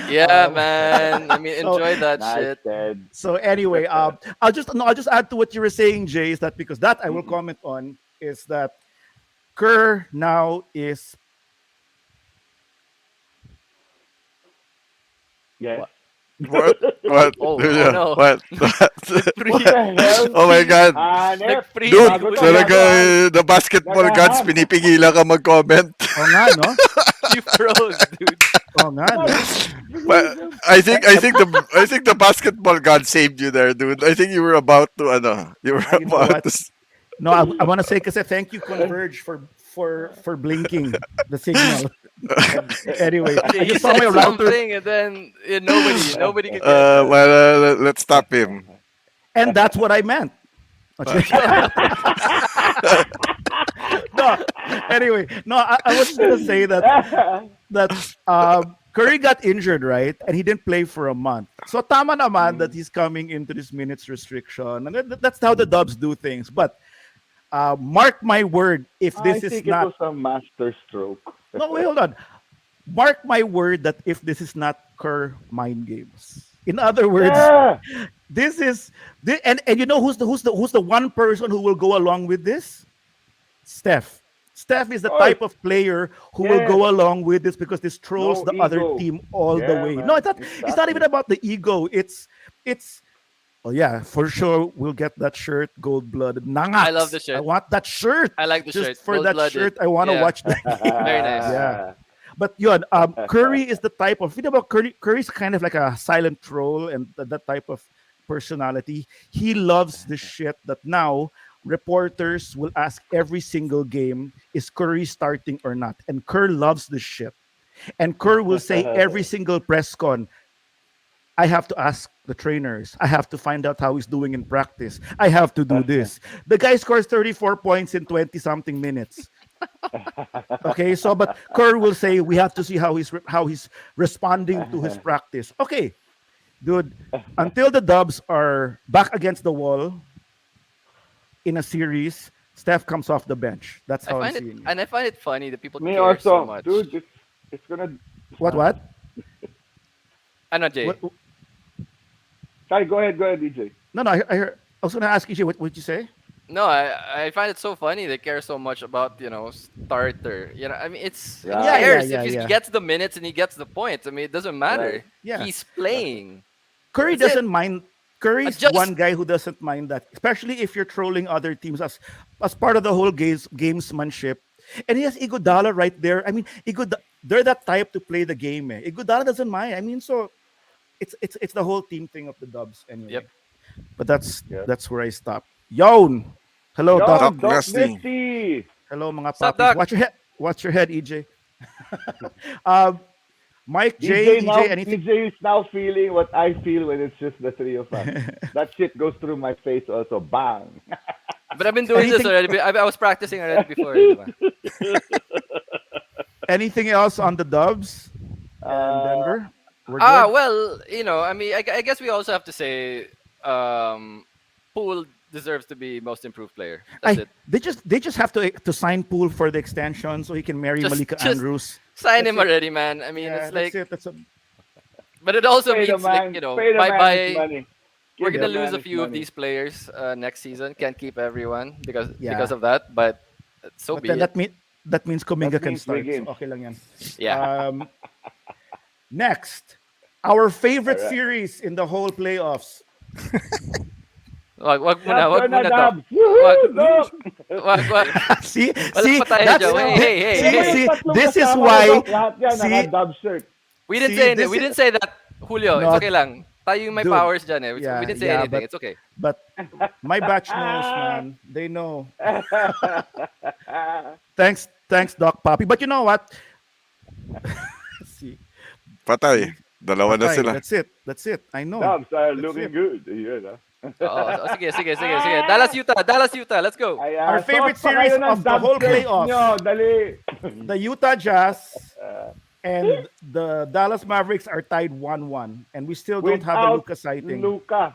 Yeah, Um, man. I mean, so enjoy that Nice, shit. Ted. so anyway, I'll just add to what you were saying, Jay, is that because that I will comment on is that Kerr now is Yes. what? What? What? Oh, Yeah, no. what? What the hell? Oh my God. Hanep. Nag-freeze Dude, si Bago to, Julio. talaga bago, han. the basketball gods, Nagahan. pinipigilan ka mag-comment. Oh nga, no? You froze, dude. Oh nga, no? But I think the basketball god saved you there, dude. I think you were about to you were You know about what? No, I want to say kasi thank you Converge for blinking the signal. Anyway, I He just saw said my router, something, and then nobody could get that. let's stop him. and that's what I meant. No, anyway, no, I was just gonna say that Curry got injured, right? And he didn't play for a month. So tama naman that he's coming into this minutes restriction, and that's how the Dubs do things. But mark my word, if I this is think it not was a master stroke. no, wait, hold on. Mark my word that if this is not Kerr mind games. In other words, Yeah. this is and you know who's the one person who will go along with this? Steph. Steph is the Oh, type of player who will yes. go along with this because this trolls No the other ego. team all the Yeah, way. No, man. it's not even Exactly. about the ego. It's oh yeah, for sure we'll get that shirt, gold blooded. I love the I shirt. want that shirt. I like the Just shirt. for that Gold-blooded. shirt, I want to Yeah. watch that game. Very nice. Yeah. But yun, Curry is the type of, you know, about Curry. Curry's kind of like a silent troll and that type of personality. He loves the shit that now reporters will ask every single game, is Curry starting or not? And Kerr loves the shit. And Kerr will say every single press con, I have to ask the trainers. I have to find out how he's doing in practice. I have to do this. The guy scores 34 points in 20 something minutes. Okay, so but Kerr will say we have to see how he's responding to his practice. Okay, dude, until the Dubs are back against the wall in a series, Steph comes off the bench. That's I how I'm find it, seeing it. and I find it funny that people Me care so also, much. dude. It's gonna. What? I know, Jay. What? Sorry, go ahead, DJ. No, I heard. I was gonna ask you, what would you say? No, I find it so funny they care so much about starter. I mean who Yeah. cares Yeah, if he yeah. gets the minutes and he gets the points. I mean it doesn't matter. Yeah. He's playing. Curry That's it. doesn't mind. Curry's Just- one guy who doesn't mind that, especially if you're trolling other teams as part of the whole gamesmanship. And he has Iguodala right there. I mean, they're that type to play the game. Iguodala doesn't mind. I mean, so it's the whole team thing of the Dubs anyway. Yep. But that's Yep. that's where I stop. Yon, hello, Yo, Doc. Doc Doc Nasty. Nasty. Hello, mga What's up, puppies. Doc? Watch your head. Watch your head, EJ. Mike J, DJ now, anything? DJ is now feeling what I feel when it's just the three of us. That shit goes through my face also. Bang. But I've been doing this Anything- already. I was practicing already before. diba? Anything else on the Dubs and Denver? We're good? Well, I mean, I guess we also have to say, Poole deserves to be most improved player. That's it. They just have to sign Poole for the extension so he can marry Malika Just- Andrews. Sign That's him it. already, man. I mean, Yeah, it's like, that's it. but it also Pay the means man, like, pay the man his bye. money. We're Give gonna the lose man a his few of money. these players next season. Can't keep everyone because Yeah. of that. But so But be then it. that means Kuminga That can means start. we game. So okay lang yan. Yeah. Next, our favorite Alright. series in the whole playoffs. Wag muna, Dubs wag are na muna, Doc. Dubs. Woohoo, Wag- Doc. Wag. see, Wala see, pa tayo that's dyan. Hey, see, hey. see, Tatlong this is kasama why. ko, Doc. Lahat yan, see, naka-Dubs shirt. We didn't See, say this we is- didn't say that, Julio. No, It's okay lang. Tayo yung may dude. powers dyan eh. Yeah, We didn't say yeah, anything. but- It's okay. But my batch knows, man. They know. Thanks, Doc Poppy. But you know what? see, Patay. Dalawa na Patay, sila. That's it. I know. Dubs are That's looking it. good. Yun, ah. Oo. Sige. Dallas, Utah. Let's go. Ay, Our favorite suot pa kayo series ng of the Dubs whole shirts playoffs. nyo, dali. The Utah Jazz and the Dallas Mavericks are tied 1-1, and we still don't have a Without Luka sighting. Luka.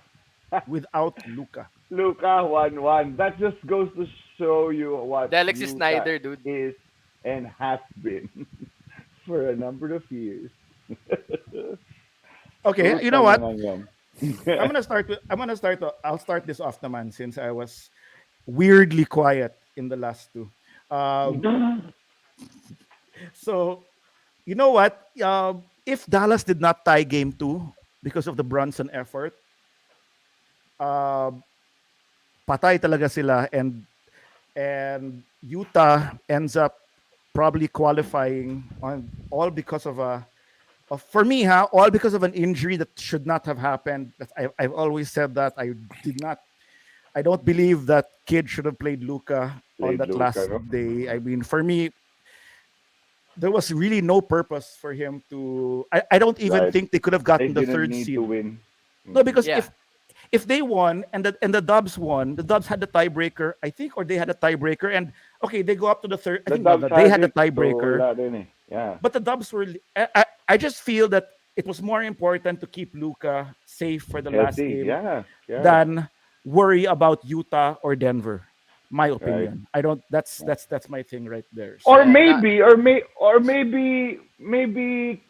Without Luka. Luka 1-1. That just goes to show you what Alexis Utah Snyder, dude. is and has been for a number of years. Okay, you know what? Naman yan. I'll start this off naman since I was weirdly quiet in the last two. So, you know what? If Dallas did not tie game 2 because of the Brunson effort, patay talaga sila, and Utah ends up probably qualifying on all because of for me, all because of an injury that should not have happened. I've always said that. I don't believe that kid should have played Luka on Played that Luka, last no? day. I mean, for me, there was really no purpose for him to. I don't even Right. think they could have They gotten the didn't third need seed. to win. No, because Yeah. if they won and the Dubs won, the Dubs had the tiebreaker, I think, or they had a tiebreaker, and okay, they go up to the third. I The think no, Dubs they had the it, so tiebreaker. wala rin eh. Yeah. But the Dubs were. I just feel that it was more important to keep Luka safe for the last Healthy. game Yeah. than worry about Utah or Denver. My opinion. I don't. That's my thing right there. So, Or maybe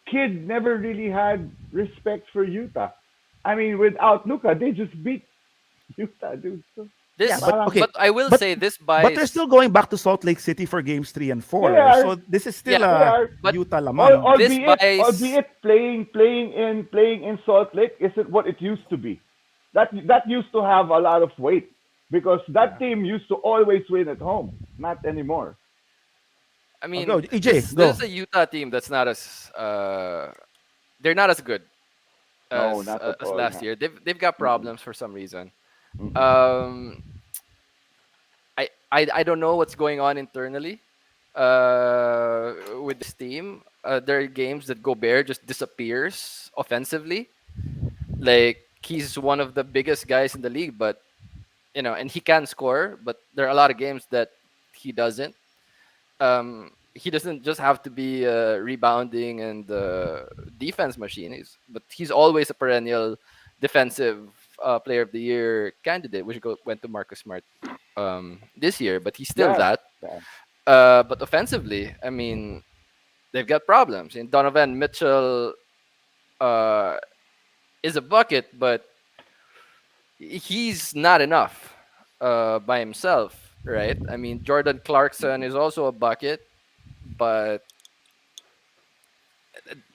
Kid never really had respect for Utah. I mean, without Luka, they just beat Utah, dude. So, This, Yeah, but- okay, but I will but- say this buys. but they're still going back to Salt Lake City for games 3 and 4. They are. So this is still Yeah, they are. But- Utah lamang. This buys- albeit playing in Salt Lake isn't what it used to be. That used to have a lot of weight because that team used to always win at home. Not anymore. I Go, mean, EJ, this go. is a Utah team that's not as they're not as good No, not at as all. last year. They've got Mm-mm, problems for some reason. mm-mm. Um, I don't know what's going on internally with this team. There are games that Gobert just disappears offensively. Like he's one of the biggest guys in the league, but and he can score, but there are a lot of games that he doesn't. He doesn't just have to be rebounding and defense machine. But he's always a perennial defensive player of the year candidate, which went to Marcus Smart this year. But he's still Yeah. that. Yeah. But offensively, I mean, they've got problems. And Donovan Mitchell uh, is a bucket, but he's not enough by himself, right? I mean, Jordan Clarkson is also a bucket, but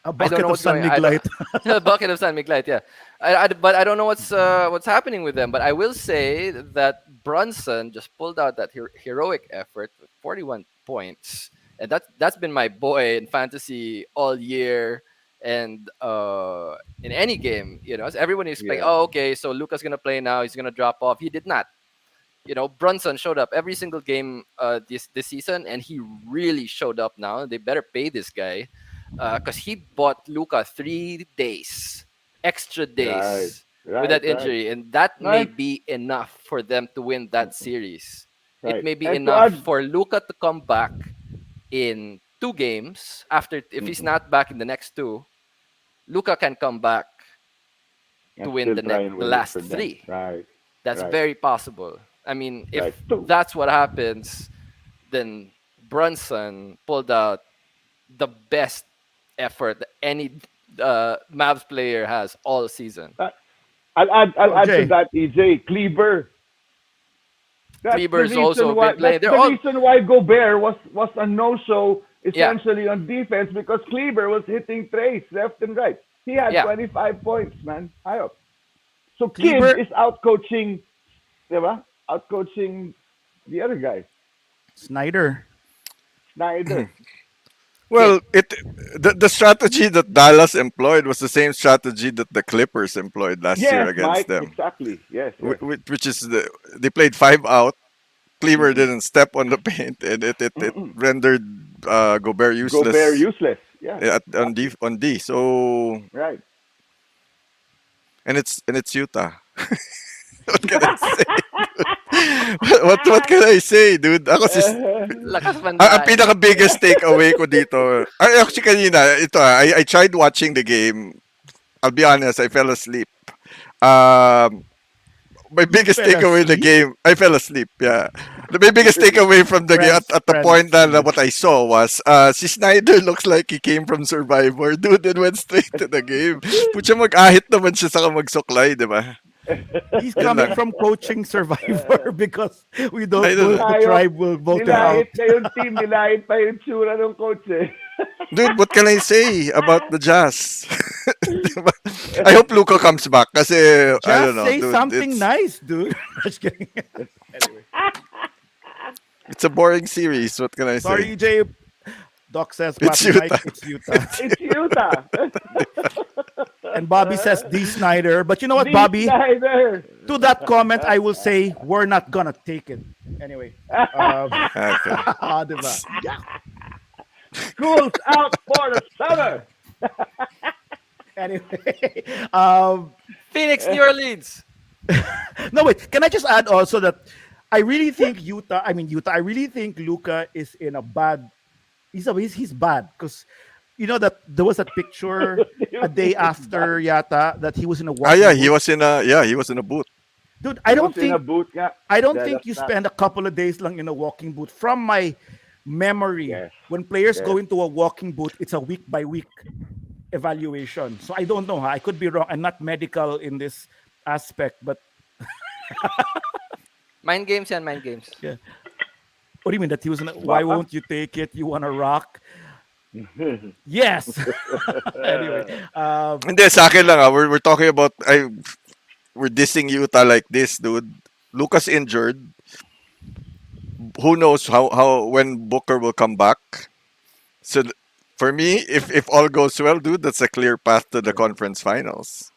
A I don't bucket know of what's San going. I don't Miglite. a bucket of San Miguel, yeah. But I don't know what's happening with them. But I will say that Brunson just pulled out that heroic effort with 41 points, and that's been my boy in fantasy all year. And in any game, as everyone is expecting, Yeah. oh, okay, so Luca's gonna play now. He's gonna drop off. He did not. Brunson showed up every single game this season, and he really showed up now. They better pay this guy because he bought Luca 3 days, extra Right. days with Right. that Right. injury, and that may Right. be enough for them to win that series. It Right. may be And to enough add, for Luca to come back in 2 games after if he's mm-mm, not back in the next two. Luca can come back to and win still try and the win it last for them. three. Right. That's Right. very possible. I mean, if Right. Two. that's what happens, then Brunson pulled out the best effort that any Mavs player has all season. Uh, I'll add to Okay. that, EJ. Kleber. That's the Kleber's reason also why. been playing. That's They're the all reason why Gobert was a no-show yeah, essentially on defense because Kleber was hitting threes left and right. He had yeah. 25 points, man. High up. So Kid Kleber, is out coaching, diba? Out coaching the other guy, Snyder. Snyder. Well, the strategy that Dallas employed was the same strategy that the Clippers employed last year Yes, against Mike. them, Exactly. Yes. Yes. which is they played 5 out. Cleaver Mm-mm. didn't step on the paint, and it Mm-mm. rendered Gobert Gobert useless useless. Yeah. Exactly. On D. So Right. and it's Utah. What can I say? What can I say, dude? Ako Lakas ang mandahin. pinaka biggest takeaway ko dito. Actually kanina, ito I tried watching the game. I'll be honest, I fell asleep. Um my biggest Fell takeaway in the asleep? game, I fell asleep, yeah. My biggest takeaway from the game Friends, at the friends. point na what I saw was, si Snyder looks like he came from Survivor. Dude, and went straight to the game. Putya mag-ahit naman siya saka magsuklay, di ba? He's Yun coming lang. from coaching Survivor because we don't I don't know know. if the Tayo, tribe will vote him out. nilahit na yung team, nilahit pa yung tsura ng coach eh. Dude, what can I say about the Jazz? Diba? I hope Luka comes back kasi, I Just don't know, say dude. something It's, nice, dude. Just kidding. Anyway, it's a boring series. What can I sorry, say? EJ. Doc says, It's Papi Mike, Utah. it's Utah. It's Utah. And Bobby says D. Snyder. But you know what, D. Bobby? Snyder. To that comment, I will say, we're not gonna take it. Anyway. Okay. Diba? School's out for the summer. Anyway. Phoenix, New Orleans. No, wait. Can I just add also that I really think Utah, I really think Luca is in a bad, he's bad because you know that there was a picture a day after Yata that he was in a walking Yeah, boot. he was in a booth. Dude, He was in a boot nga. I don't Yeah, think that's you not- spend a couple of days lang in a walking boot. From my memory, Yes. when players Yes. go into a walking boot, it's a week by week evaluation. So I don't know. I could be wrong. I'm not medical in this aspect, but Mind games yan, mind games. what do you mean that he was? Why won't you take it? You want to rock? Yes. Anyway, Hindi, sa akin lang we're talking about, we're dissing Utah like this, dude. Lucas injured. Who knows how when Booker will come back? So for me, if all goes well, dude, that's a clear path to the conference finals.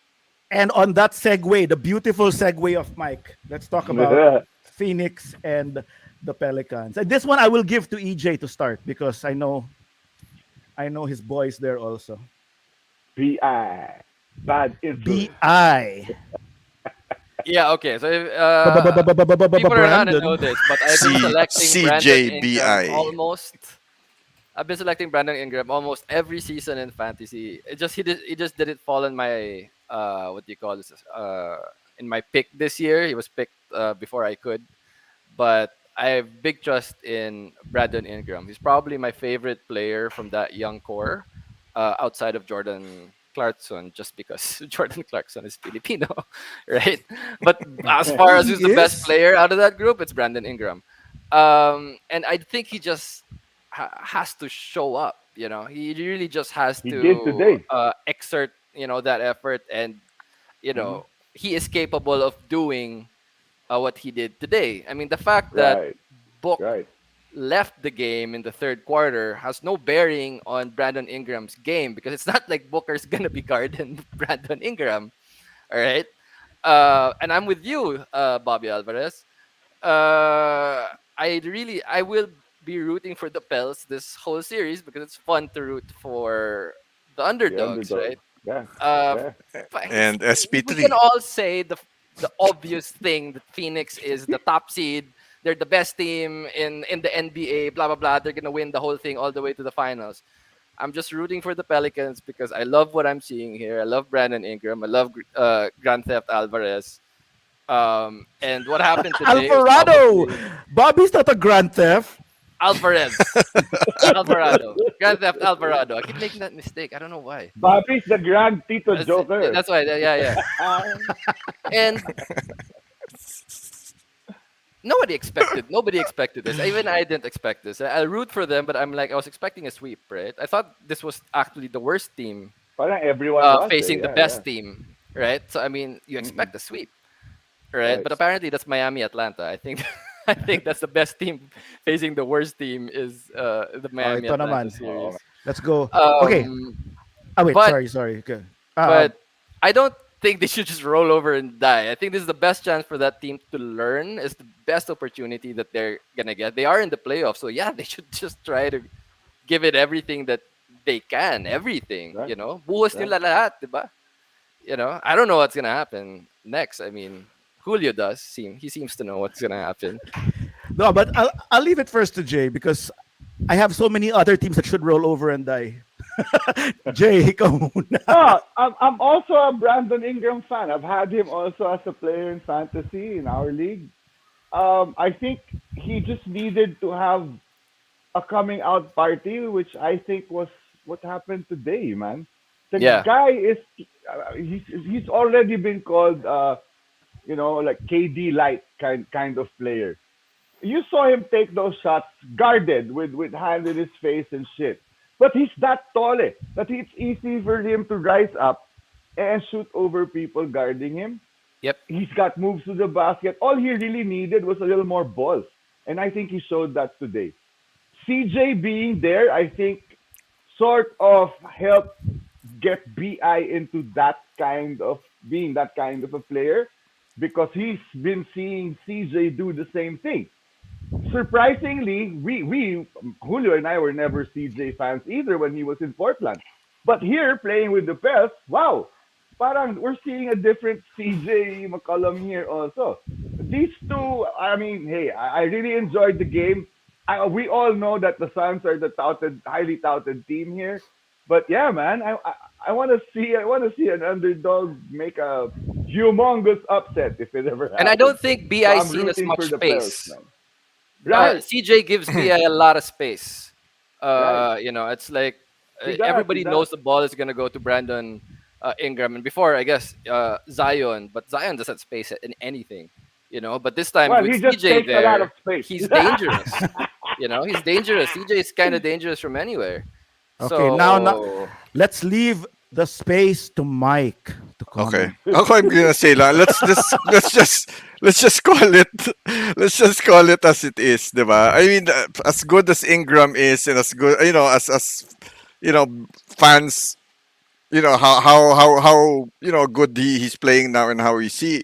And on that segue, the beautiful segue of Mike, let's talk about Phoenix and the Pelicans. And this one I will give to EJ to start because I know his boys there also. BI. Bad influence. BI. Yeah, okay. So if, people are not gonna Brandon. know this, but I've been selecting Brandon CJBI. Ingram almost. I've been selecting Brandon Ingram almost every season in fantasy. He just didn't fall in my what do you call this in my pick this year. He was picked before I could, but I have big trust in Brandon Ingram. He's probably my favorite player from that young core, outside of Jordan Clarkson, just because Jordan Clarkson is Filipino, right? But as far as who's the best Yes. player out of that group, it's Brandon Ingram. And I think he just has to show up. You know, he really just has He did to today. exert, that effort, and Mhm. he is capable of doing what he did today. I mean, the fact that Right. Book Right. left the game in the third quarter has no bearing on Brandon Ingram's game because it's not like Booker's gonna be guarding Brandon Ingram. All right. And I'm with you, Bobby Alvarez. I will be rooting for the Pels this whole series because it's fun to root for the The underdogs, underdog. right? Yeah. Uh, Yeah. And we can SP3. all say the obvious thing that Phoenix is the top seed. They're the best team in the NBA. Blah blah blah. They're gonna win the whole thing all the way to the finals. I'm just rooting for the Pelicans because I love what I'm seeing here. I love Brandon Ingram. I love Grand Theft Alvarez. And what happened today was Alvarado. probably Bobby's not a grand theft. Alvarez. Alvarado. Grand Theft Alvarado. I keep making that mistake. I don't know why. Bobby's the grand Tito Joker. That's why. Yeah, yeah. And nobody expected this. Even I didn't expect this. I root for them, but I was expecting a sweep, right? I thought this was actually the worst team Parang everyone was facing the Yeah, best yeah. team, right? So I mean, you expect a sweep, right? Right. But apparently that's Miami Atlanta. I think I think that's the best team facing the worst team is the Miami ito Atlanta naman. series. Let's go. Okay. Um, Wait, but sorry. Okay. but I don't think they should just roll over and die. I think this is the best chance for that team to learn. It's the best opportunity that they're gonna get. They are in the playoffs, so yeah, they should just try to give it everything that they can. Everything, Right. buhos Right. nila lahat, diba? I don't know what's gonna happen next. I mean, Julio he seems to know what's gonna happen. No, but I'll leave it first to Jay because I have so many other teams that should roll over and die. Jay, ikaw muna. Oh, I'm also a Brandon Ingram fan. I've had him also as a player in fantasy in our league. I think he just needed to have a coming out party, which I think was what happened today, man. The Yeah, guy is he's already been called like KD light kind of player. You saw him take those shots guarded with hand in his face and shit. But he's that tall that it's easy for him to rise up and shoot over people guarding him. yep, He's got moves to the basket. All he really needed was a little more balls. And I think he showed that today. CJ being there, I think, sort of helped get BI into that kind of being that kind of a player because he's been seeing CJ do the same thing. Surprisingly, we Julio and I were never CJ fans either when he was in Portland. But here playing with the Pels, wow, parang we're seeing a different CJ McCollum here also. These two, I mean, hey, I really enjoyed the game. We all know that the Suns are the highly touted team here. But yeah, man, I want to see an underdog make a humongous upset if it ever and I happens. don't think So Bi I'm seen as rooting much for the Pels, space. man. Right, CJ gives Bi a lot of space. right. It's like He does, he everybody does. knows the ball is gonna go to Brandon Ingram, and before I guess Zion, but Zion doesn't space it in anything. But this time Well, with he just CJ takes a lot of there, space. he's dangerous. He's dangerous. CJ is kind of dangerous from anywhere. Okay, now So let's leave the space to Mike to Okay. comment. Ako I'm gonna say lang. Let's just call it as it is, 'di ba? I mean, as good as Ingram is, and as good, as you know, fans, how good he's playing now, and how we see,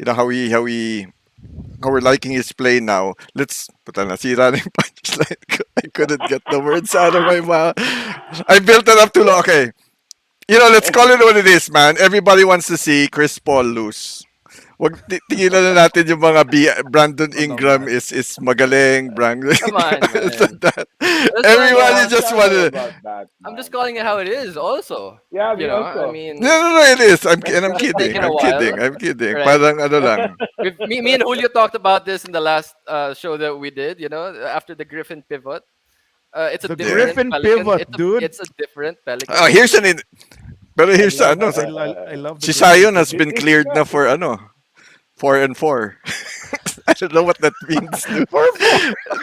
how we're liking his play now. Let's puta nasira na yung punchline ko. I couldn't get the words out of my mouth. I built it up too long. Okay. Let's call it what it is, man. Everybody wants to see Chris Paul lose. Wag tigilan na natin yung mga Brandon Ingram is magaling. Brandon. Come on, man. That. Let's Everybody not- just Sorry wanted. about that, I'm just man. calling it how it is. Also, Yeah, me you know, also. I mean, No, it is. I'm It's kidding. taken a I'm while. kidding. I'm kidding. Right. Parang ano lang. me and Julio talked about this in the last show that we did. You know, after the Griffin pivot. It's a The different Griffin Pelican. pivot, dude. It's a different Pelican. Oh, pero here's I ano. love that. I love Si the Zion has It- been it's cleared na not- for 4-4. I don't know what that means. dude. No.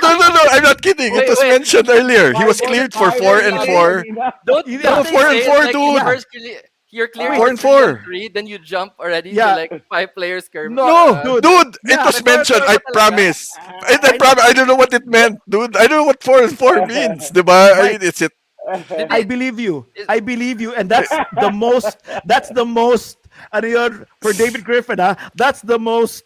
I'm not kidding. It Wait, was wait. mentioned earlier. He was Five cleared on for five 4-4. kanina. Don't Yeah. don't they 4 and say 4, like dude. you're clearing 4 and for 4. 3, then you jump already Yeah. to like 5 players curve. No, dude. dude, it Yeah, was pero- mentioned. pero I talaga. promise. I promise. I don't know what it meant, dude. I don't know what 4-4 means, diba? I mean, it's it. I believe you. I believe you, and that's the most. That's the most. Ano yun, for David Griffin, that's the most.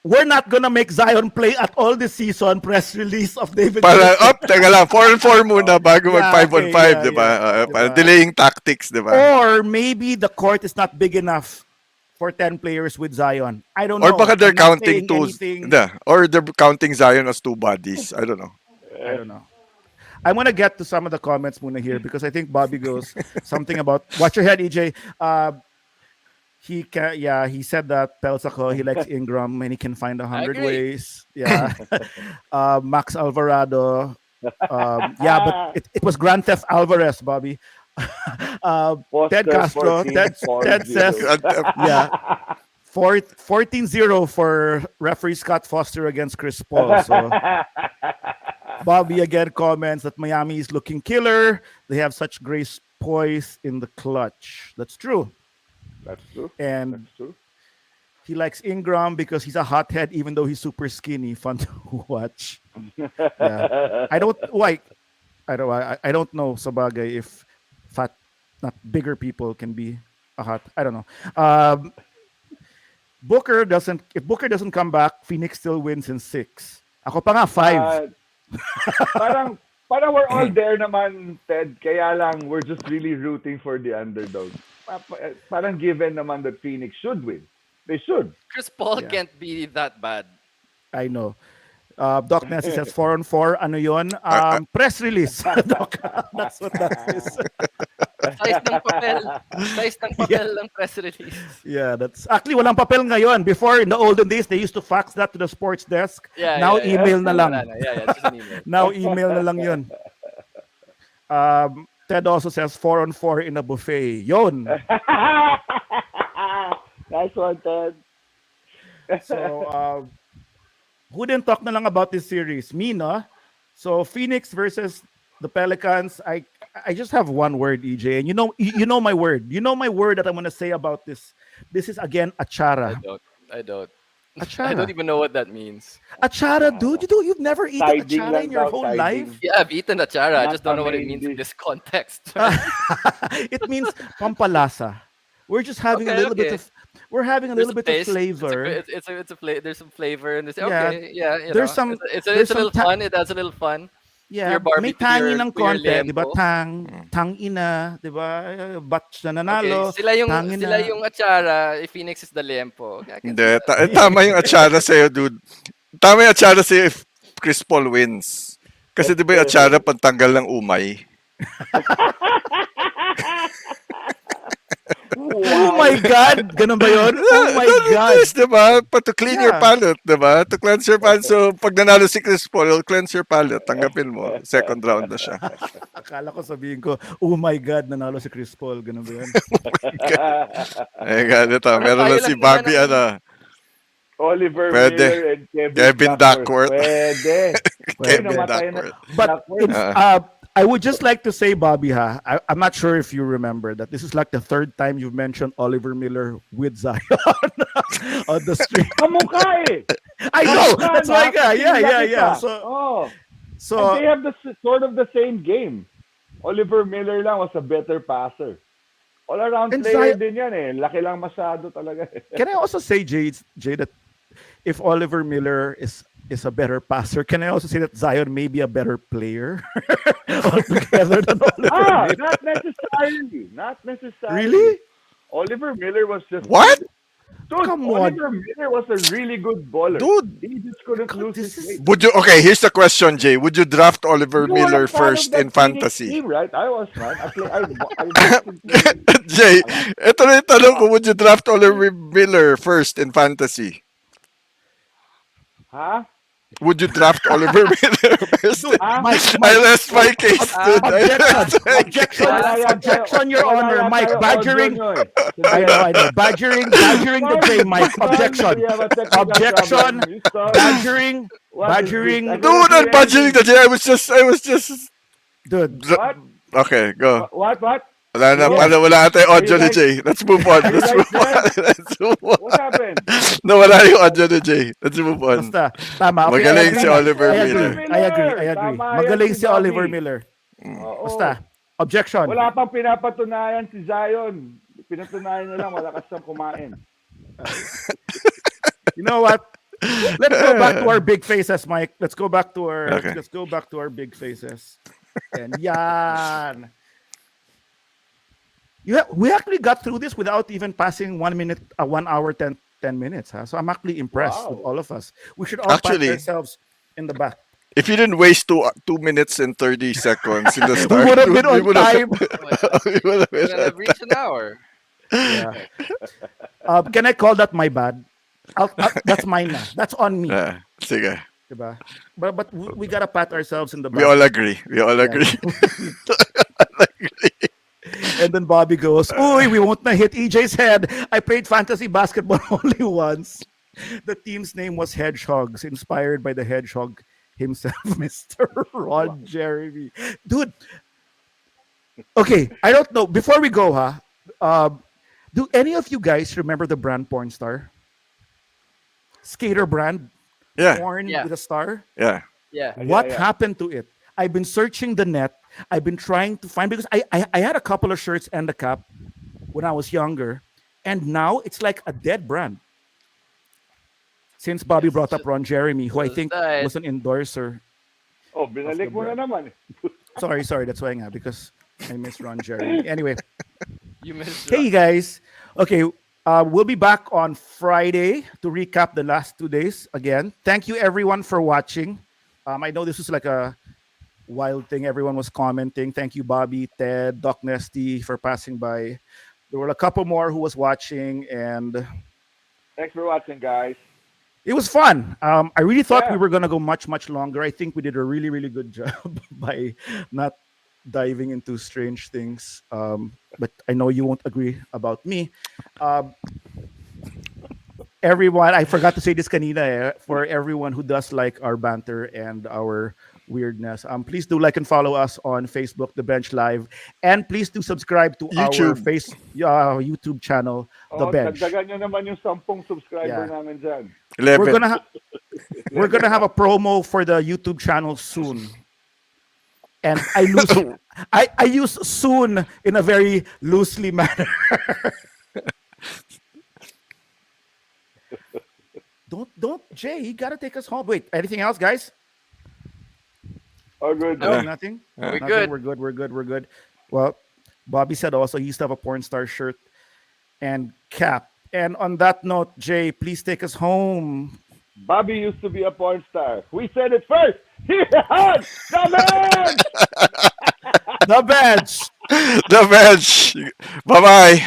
We're not gonna make Zion play at all this season. Press release of David. Para Griffin. teka lang, 4-4 muna bago mag Yeah, 5-on-5, okay, yeah, diba? yeah. Para Diba? delaying tactics, diba? Or maybe the court is not big enough for 10 players with Zion. I don't know. Or baka they're I'm not counting saying two. anything. Or they're counting Zion as two bodies. I don't know. I don't know. I'm gonna get to some of the comments muna here because I think Bobby goes something about watch your head, EJ. He said that Pelsaco, he likes Ingram and he can find 100 agree. ways. Yeah. Max Alvarado. But it was Grand Theft Alvarez, Bobby. Ted Foster Castro. 14, Ted 4-0. says yeah. 14-0 for referee Scott Foster against Chris Paul. So Bobby again comments that Miami is looking killer. They have such grace poise in the clutch. That's true. That's true. And That's true. he likes Ingram because he's a hothead, even though he's super skinny. Fun to watch. Yeah. I don't know Sabagay if fat, not bigger people can be a hot. I don't know. If Booker doesn't come back, Phoenix still wins in 6. Ako pa nga 5. Parang we're all there naman, Ted. Kaya lang, we're just really rooting for the underdog. Parang given naman that Phoenix should win. They should. Chris Paul Yeah. can't be that bad. I know. Doc Nessie says 4-on-4. Ano yon? Press release. Doc, that's what that is. Size ng papel ng press release. Yeah, that's actually walang papel ngayon. Before, in the olden days, they used to fax that to the sports desk. Now email na lang. Yeah, just an email. Now email na lang yun. Ted also says 4-on-4 in a buffet. Yon. Nice one, Ted. So, who didn't talk na lang about this series? Me, no? So, Phoenix versus the Pelicans. I just have one word, EJ, and you know my word. You know my word that I'm gonna say about this. This is again achara. I don't Achara. even know what that means. Achara, dude. You've never eaten Siding achara lang in your daw, whole siding. life. Yeah, I've eaten achara. I Not just don't know what it the main means in dish. this context. It means pampalasa. We're just having a Okay, little bit okay. of. We're having a There's little a bit of taste. flavor. It's a flavor. There's some flavor in this. Yeah. Okay, yeah. There's some- It's there's a little some fun. It has a little fun. Yeah, Your Barbie may to tangi your- ng to your konti, di ba? lempo. Tang ina, di ba? Batch na nanalo. Okay, sila tangina. yung achara. Phoenix is the lempo. I can Hindi, see that. tama yung atsara sa'yo, dude. Tama yung atsara sa'yo if Chris Paul wins. Kasi di ba yung atsara pantanggal ng umay? Oh my God! Ganun ba yun? Oh my God! Yes, di ba? To clean your Yeah. palate, di ba? To cleanse your palate. So, pag nanalo si Chris Paul, he'll cleanse your palate. Tanggapin mo. Second round na siya. Akala ko sabihin ko, oh my God, nanalo si Chris Paul. Ganun ba yun? Eh, ganito. Meron Tayo na si lang Bobby, naman Oliver Pwede. Miller and Kevin Duckworth. Pwede. Pwede. Namatay na. Duckworth. But Duckworth. it's, I would just like to say, Bobby, I'm not sure if you remember that this is like the third time you've mentioned Oliver Miller with Zion on the stream. Kamukha eh. I know. Kamukha, That's why, no? yeah. Kita. Oh. And So they have sort of the same game. Oliver Miller lang was a better passer. All around And player Zion- din yan eh. Laki lang masyado talaga eh. can I also say, Jay, that if Oliver Miller is a better passer, can I also say that Zion may be a better player altogether than Oliver Miller? Not necessarily. Not necessarily. Really? Oliver Miller was just What? Dude, Come on. Oliver Miller was a really good bowler. Dude. He just couldn't lose this his is- weight. Would you? Okay, here's the question, Jay. Would you draft Oliver You were Miller a fan of first that in Phoenix fantasy? Team, right? I was, man. I listened to Jay, ito na yung tanong ko. Would you draft Oliver Miller first in fantasy? Huh? Would you draft Oliver Miller first? Ah? I rest my case, dude. I rest my case. Objection, Your Wala Honor. yan Mike, tayo badgering. audio nyo eh. I know. Badgering the J, Mike. Objection. We have a technical Objection. problem. You stop. Badgering. What is Badgering. this? I Dude, couldn't I'm hear budgeting the anything. Jay. I was just. Dude. What? Okay, go. What? Wala na, Yeah. wala na tayong audio Are ni you Jay. Let's move on. Are you Let's guys move on. there? Let's move on. What happened? Nawala yung audio ni Jay. Let's move on. Basta. Tama. Okay, Magaling I agree. si Oliver I agree. Miller. I agree. Tama yan Magaling si si Oliver Bobby. Miller. Oo. Basta. Objection. Wala pang pinapatunayan si Zion. Pinatunayan niya lang, malakas siyang kumain. You know what? Let's go back to our big faces, Mike. Let's go back to our Okay. big faces. And yan. We actually got through this without even passing 1 minute, 1 hour, 10 minutes. Huh? So I'm actually impressed with all of us. We should all Actually- pat ourselves in the back. If you didn't waste 2 minutes and 30 seconds in the We start, would have been we on would have- time. we would have been We're gonna reach an hour. Yeah. Can I call that my bad? That's mine na. That's on me. Sige. Diba? But we gotta pat ourselves in the back. We all agree. We all agree. And then Bobby goes, "Uy, we won't na hit EJ's head. I played fantasy basketball only once. The team's name was Hedgehogs, inspired by the hedgehog himself, Mr. Ron Jeremy." Dude. Okay, I don't know. Before we go, do any of you guys remember the brand Porn Star? Skater brand, Yeah. porn Yeah. with a star? Yeah. Yeah. What yeah. happened to it? I've been searching the net. I've been trying to find, because I had a couple of shirts and a cap when I was younger, and now it's like a dead brand. Since Bobby brought up Ron Jeremy, who I So think that- was an endorser. Oh, binalik mo na naman. Sorry, that's why nga, because I miss Ron Jeremy. Anyway, You missed. hey guys. Okay, we'll be back on Friday to recap the last 2 days again. Thank you everyone for watching. I know this was like a wild thing. Everyone was commenting. Thank you, Bobby, Ted, Doc Nesty for passing by. There were a couple more who was watching, and Thanks for watching, guys. it was fun. I really thought Yeah. we were gonna go much, much longer. I think we did a really, really good job by not diving into strange things. But I know you won't agree about me. Everyone, I forgot to say this kanina, for everyone who does like our banter and our weirdness, please do like and follow us on Facebook, The Bench Live, and please do subscribe to our YouTube. YouTube channel, The Oh, Bench. dagdagan nyo naman yung 10 subscriber Yeah. namin dyan. 11. We're gonna have a promo for the YouTube channel soon. And I use soon in a very loosely manner. don't Jay, you gotta take us home. Wait, anything else, guys? Oh, good. No, Yeah. nothing? We're Nothing? good. We're good. Well, Bobby said also he used to have a porn star shirt and cap. And on that note, Jay, please take us home. Bobby used to be a porn star. We said it first. Here on the man! The bench. The bench. Bye-bye.